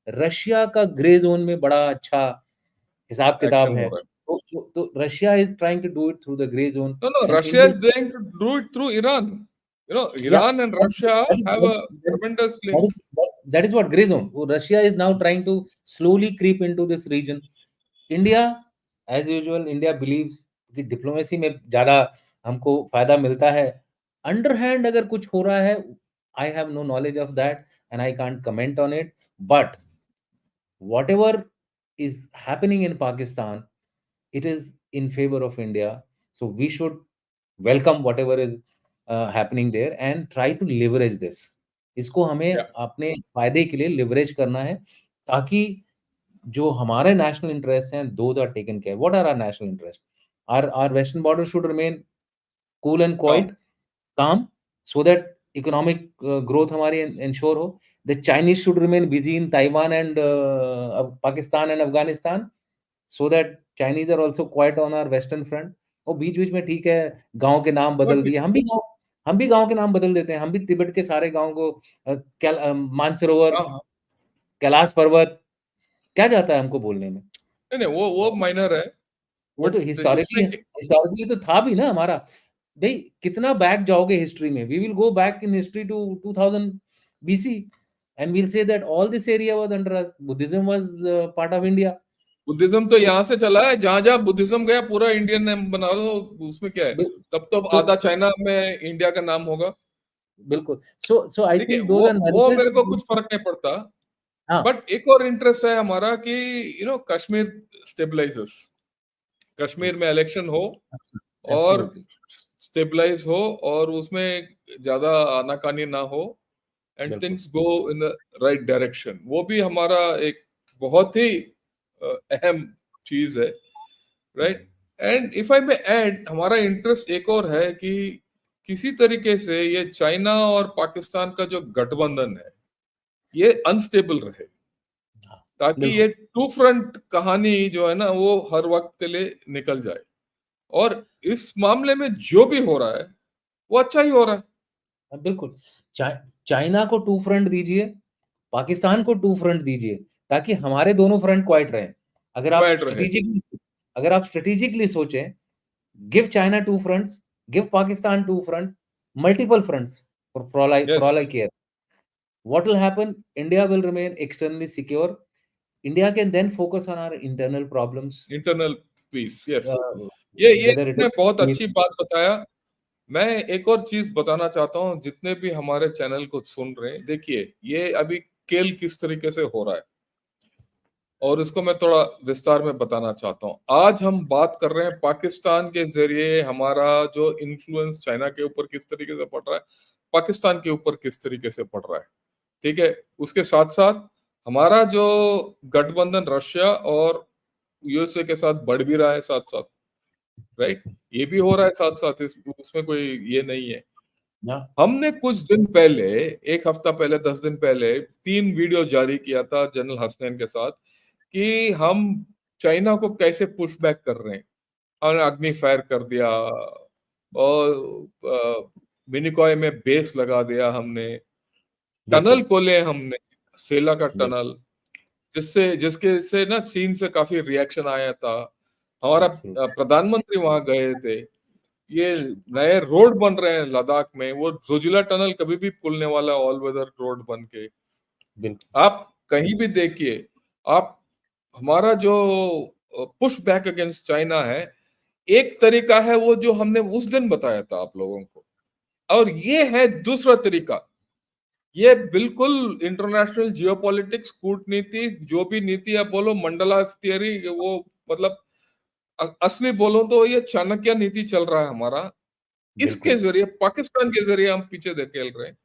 रशिया का ग्रे जोन में बड़ा अच्छा हिसाब किताब एक्शन हो है। रहा है। तो Russia is trying to do it through the grey zone, No, no, and Russia India, is trying to do it through Iran. yeah, Iran and that's Russia that is have that a that is tremendous that link. is that is what gray zone. Russia is now trying to slowly creep into this region. India, as usual, India believes कि diplomacy में ज्यादा हमको फायदा मिलता है। Underhand अगर कुछ हो रहा है, I have no knowledge of that and I can't comment on it, but whatever is happening in Pakistan, it is in favor of India. So we should welcome whatever is happening there and try to leverage this. इसको हमें Yeah. अपने फायदे के लिए leverage करना है, ताकि जो हमारे नेशनल इंटरेस्ट हैं, those are taken care. What are our national interest? Our western border should remain cool and Come. Quite, calm, so that economic growth हमारी ensure हो। The Chinese should remain busy in Taiwan and Pakistan and Afghanistan, so that Chinese are also quiet on our western front। और बीच-बीच में ठीक है, गाँव के नाम वो बदल ठीक दिए, है। हम भी गाँव के नाम बदल देते हैं। हम भी तिब्बत के सारे गाँव को मानसरोवर, हाँ, हाँ। कैलाश पर्वत, क्या जाता है हमको बोलने में? नहीं, नहीं, वो माइनर है, वो तो बट हिस्टोरिकली इसमें हिस्टोरिकली तो था भी ना हमारा। भई कितना बैक जाओगे हिस्ट्री में? We will go back in history to 2000 BC and we'll say that all this area was under us. Buddhism was part of India. Buddhism तो तो यहाँ से चला है, जहां जहां बुद्धिज्म गया पूरा इंडियन नेम बना दो, उसमें क्या है। बि तब तो सो आधा सो चाइना में इंडिया का नाम होगा। बिल्कुल। सो आई देखिए, थिंक वो दोज़ आर वो नैरेटिव्स। मेरे को कुछ फर्क नहीं पड़ता। हाँ, बट एक और इंटरेस्ट है हमारा कि कश्मीर स्टेबलाइजेस, कश्मीर में इलेक्शन हो, और एब्सोल्युटली। स्टेबलाइज हो, और उसमें ज्यादा आनाकानी ना हो, एंड बिल्कुल। Things go in the right direction. वो भी हमारा एक बहुत ही अहम चीज है, right. And if I may add, हमारा इंटरेस्ट एक और है कि किसी तरीके से ये चाइना और पाकिस्तान का जो गठबंधन है ये अनस्टेबल रहे, हाँ, ताकि ये बिल्कुल। टू फ्रंट कहानी जो है ना वो हर वक्त के लिए निकल जाए। और इस मामले में जो भी हो रहा है वो अच्छा ही हो रहा है। बिल्कुल। चा चाइना को टू फ्रंट दीजिए, पाकिस्तान को टू फ्रंट दीजिए, ताकि हमारे दोनों फ्रंट क्वाइट रहें। क्वाइट रहे। अगर आप स्ट्रैटेजिकली सोचें, give China two fronts, give Pakistan two front, multiple fronts for yes, all I care. What will happen? India will remain externally secure. India can then focus on our internal problems, internal peace, yes. uh, ये whether it आपने बहुत अच्छी is बात बताया। मैं एक और चीज बताना चाहता हूँ, जितने भी हमारे चैनल को सुन रहे हैं, देखिए ये अभी खेल किस तरीके से हो रहा है और इसको मैं थोड़ा विस्तार में बताना चाहता हूँ। आज हम बात कर रहे हैं पाकिस्तान के जरिए हमारा जो इन्फ्लुएंस चाइना के ऊपर किस तरीके से पड़ रहा है, पाकिस्तान के ऊपर किस तरीके से पड़ रहा है, ठीक है। उसके साथ साथ हमारा जो गठबंधन रशिया और यूएसए के साथ बढ़ भी रहा है साथ साथ, राइट। ये भी हो रहा है साथ साथ, उसमें कोई ये नहीं है। yeah, हमने कुछ दिन पहले, एक हफ्ता पहले, 10 दिन पहले 3 वीडियो जारी किया था जनरल हसनैन के साथ कि हम चाइना को कैसे पुश बैक कर रहे हैं। और अग्नि फायर कर दिया और मिनिकॉय में बेस लगा दिया हमने, टनल बिल्कुल। खोले हमने, सेला का बिल टनल, जिसके से ना चीन से काफी रिएक्शन आया था। हमारा एब्सोल्यूटली। प्रधानमंत्री वहां गए थे। ये नए रोड बन रहे हैं लद्दाख में, वो जोजिला टनल कभी भी खुलने वाला ऑल वेदर रोड बन के। बिल्कुल। आप कहीं भी देखिए, आप हमारा जो पुश बैक अगेंस्ट चाइना है, एक तरीका है वो जो हमने उस दिन बताया था आप लोगों को, और ये है दूसरा तरीका। ये बिल्कुल इंटरनेशनल जियोपॉलिटिक्स, कूटनीति, जो भी नीति आप बोलो, मंडला थियरी, वो मतलब असली बोलो तो ये चाणक्य नीति चल रहा है हमारा। इसके बिल्कुल। जरिए, पाकिस्तान के जरिए हम पीछे धकेल रहे हैं।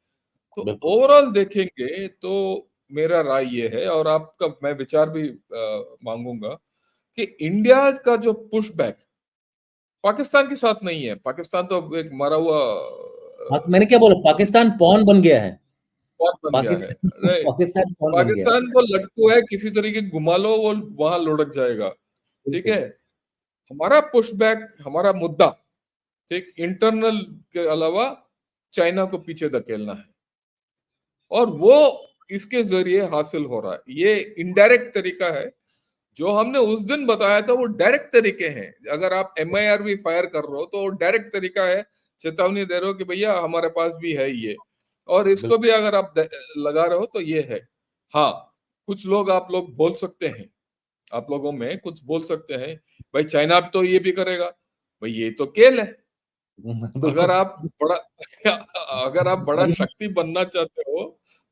तो बिल्कुल। ओवरऑल देखेंगे तो मेरा राय ये है, और आपका मैं विचार भी मांगूंगा, कि इंडिया का जो पुश बैक पाकिस्तान के साथ नहीं है। पाकिस्तान तो अब एक मरा हुआ मैंने क्या बोला? पाकिस्तान पॉन बन गया है। पॉन बन गया है, पाकिस्तान राइट। पाकिस्तान पॉन बन गया है। पाकिस्तान को लटकू है, किसी तरीके घुमा लो वो वहां लुढ़क जाएगा, ठीक बिल्कुल। है। हमारा पुश बैक, हमारा मुद्दा, ठीक, इंटरनल के अलावा चाइना को पीछे धकेलना है, और वो इसके जरिए हासिल हो रहा है। ये इनडायरेक्ट तरीका है। जो हमने उस दिन बताया था वो डायरेक्ट तरीके हैं। अगर आप MIRV फायर कर रहे हो तो वो डायरेक्ट तरीका है, चेतावनी दे रहे हो कि भैया हमारे पास भी है ये, और इसको बिल्कुल। भी अगर आप लगा रहे हो तो ये है। हाँ, कुछ लोग, आप लोग बोल सकते हैं, आप लोगों में कुछ बोल सकते हैं, भाई चाइना अब तो ये भी करेगा। भाई ये तो खेल है। अगर बिल्कुल। आप बड़ा अगर आप बड़ा शक्ति बनना चाहते हो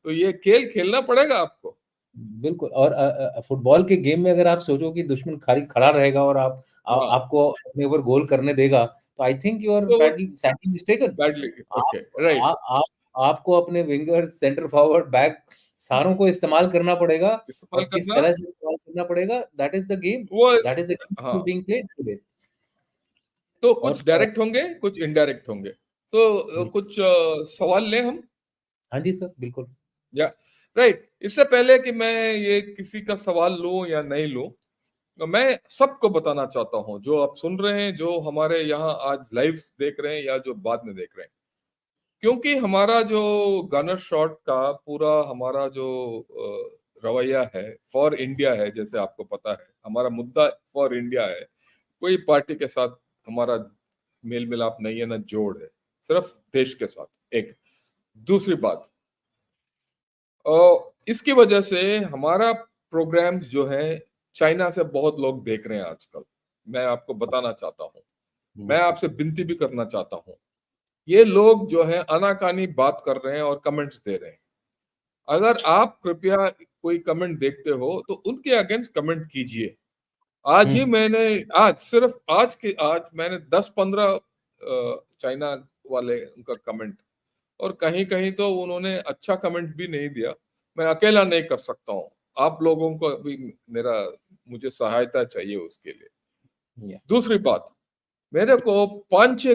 तो ये खेल खेलना पड़ेगा आपको। बिल्कुल। और फुटबॉल के गेम में अगर आप सोचो कि दुश्मन खाली खड़ा रहेगा और हाँ, आपको अपने ऊपर गोल करने देगा, तो आई थिंक यू आर तो बैडली सैडली मिस्टेकन। बैडली, आप ओके, राइट। आप आपको अपने विंगर, सेंटर फॉरवर्ड, बैक सारों को इस्तेमाल करना पड़ेगा। इस्तेमाल और किस करना तरह से इस्तेमाल करना पड़ेगा, दैट इज़ द गेम। वो दैट इज़ द गेम हाँ, बीइंग प्लेड टुडे। तो और कुछ डायरेक्ट होंगे, कुछ इनडायरेक्ट होंगे। तो कुछ सवाल लें हम, हाँ जी सर, बिल्कुल। या राइट। इससे पहले कि मैं ये किसी का सवाल लूं या नहीं लूं, तो मैं सबको बताना चाहता हूं, जो आप सुन रहे हैं, जो हमारे यहाँ आज लाइव देख रहे हैं या जो बाद में देख रहे हैं, क्योंकि हमारा जो गनर शॉट का पूरा हमारा जो रवैया है, फॉर इंडिया है, जैसे आपको पता है हमारा मुद्दा फॉर इंडिया है। कोई पार्टी के साथ हमारा मेल मिलाप नहीं है, ना जोड़ है, सिर्फ देश के साथ। एक दूसरी बात, इसकी वजह से हमारा प्रोग्राम्स जो है चाइना से बहुत लोग देख रहे हैं आजकल। मैं आपको बताना चाहता हूँ, मैं बिल्कुल। आपसे विनती भी करना चाहता हूँ। ये लोग जो है अनाकानी बात कर रहे हैं और कमेंट्स दे रहे हैं। अगर आप कृपया कोई कमेंट देखते हो तो उनके अगेंस्ट कमेंट कीजिए। आज हुँ, ही मैंने, आज सिर्फ आज मैंने 10-15 चाइना वाले उनका कमेंट और कहीं कहीं तो उन्होंने अच्छा कमेंट भी नहीं दिया। मैं अकेला नहीं कर सकता हूँ, आप लोगों को भी मेरा मुझे सहायता चाहिए उसके लिए। या दूसरी बात, मेरे को 5-6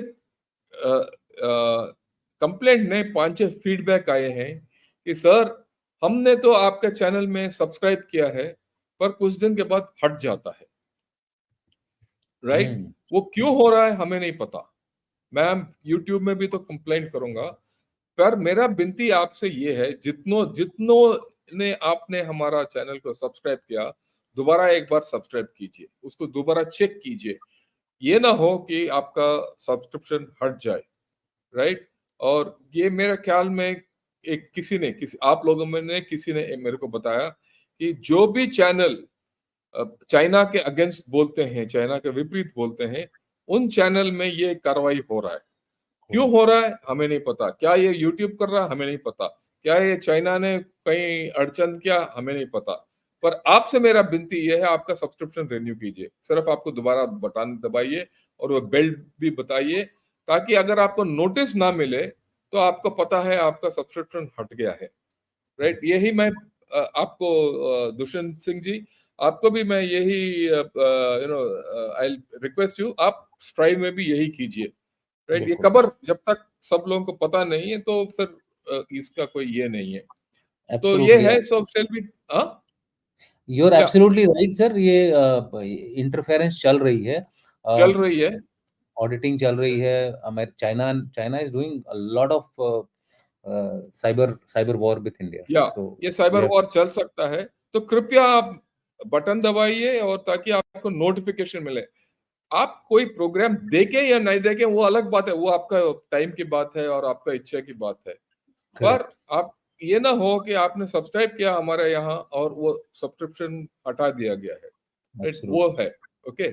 कंप्लेंट नहीं, 5-6 फीडबैक आए हैं कि सर हमने तो आपके चैनल में सब्सक्राइब किया है पर कुछ दिन के बाद हट जाता है, राइट? हुँ, वो क्यों हो रहा है हमें नहीं पता। मैं यूट्यूब में भी तो कंप्लेंट करूंगा, पर मेरा विनती आपसे ये है, जितनों जितनों ने आपने हमारा चैनल को सब्सक्राइब किया, दोबारा एक बार सब्सक्राइब कीजिए, उसको दोबारा चेक कीजिए। ये ना हो कि आपका सब्सक्रिप्शन हट जाए, राइट? और ये मेरे ख्याल में एक किसी आप लोगों में ने किसी ने मेरे को बताया कि जो भी चैनल चाइना के अगेंस्ट बोलते हैं, चाइना के विपरीत बोलते हैं, उन चैनल में ये कार्रवाई हो रहा है। हो क्यों हो रहा है हमें नहीं पता। क्या ये यूट्यूब कर रहा है हमें नहीं पता। क्या ये चाइना ने कहीं अड़चन किया हमें नहीं पता। पर आपसे मेरा विनती ये है, आपका सब्सक्रिप्शन रिन्यू कीजिए। सिर्फ आपको दोबारा बटन दबाइए और वो बेल भी बताइए, ताकि अगर आपको नोटिस ना मिले तो आपको पता है आपका सब्सक्रिप्शन हट गया है, राइट? यही मैं आपको दुष्यंत सिंह जी, आपको भी मैं यही you know I request you, आप स्ट्राइव में भी यही कीजिए, राइट? ये बिल्कुल, खबर जब तक सब लोगों को पता नहीं है तो फिर इसका कोई ये नहीं है। तो ये एब्सोल्युटली है, सो शेल बी हाँ यू आर या एब्सोल्युटली राइट सर, ये इंटरफेरेंस चल रही है। चल रही है। ऑडिटिंग चल रही है। China China is doing a lot of cyber cyber war with India. या सो ये वी साइबर हैव वॉर चल सकता है, तो कृपया आप बटन दबाइए और ताकि आपको नोटिफिकेशन मिले। आप कोई प्रोग्राम देखें या नहीं देखें वो अलग बात है, वो आपका टाइम की बात है और आपका इच्छा की बात है। पर करेक्ट, आप ये ना हो कि आपने सब्सक्राइब किया हमारे यहाँ और वो सब्सक्रिप्शन हटा दिया गया है, राइट? वो एब्सोल्युटली। है। ओके।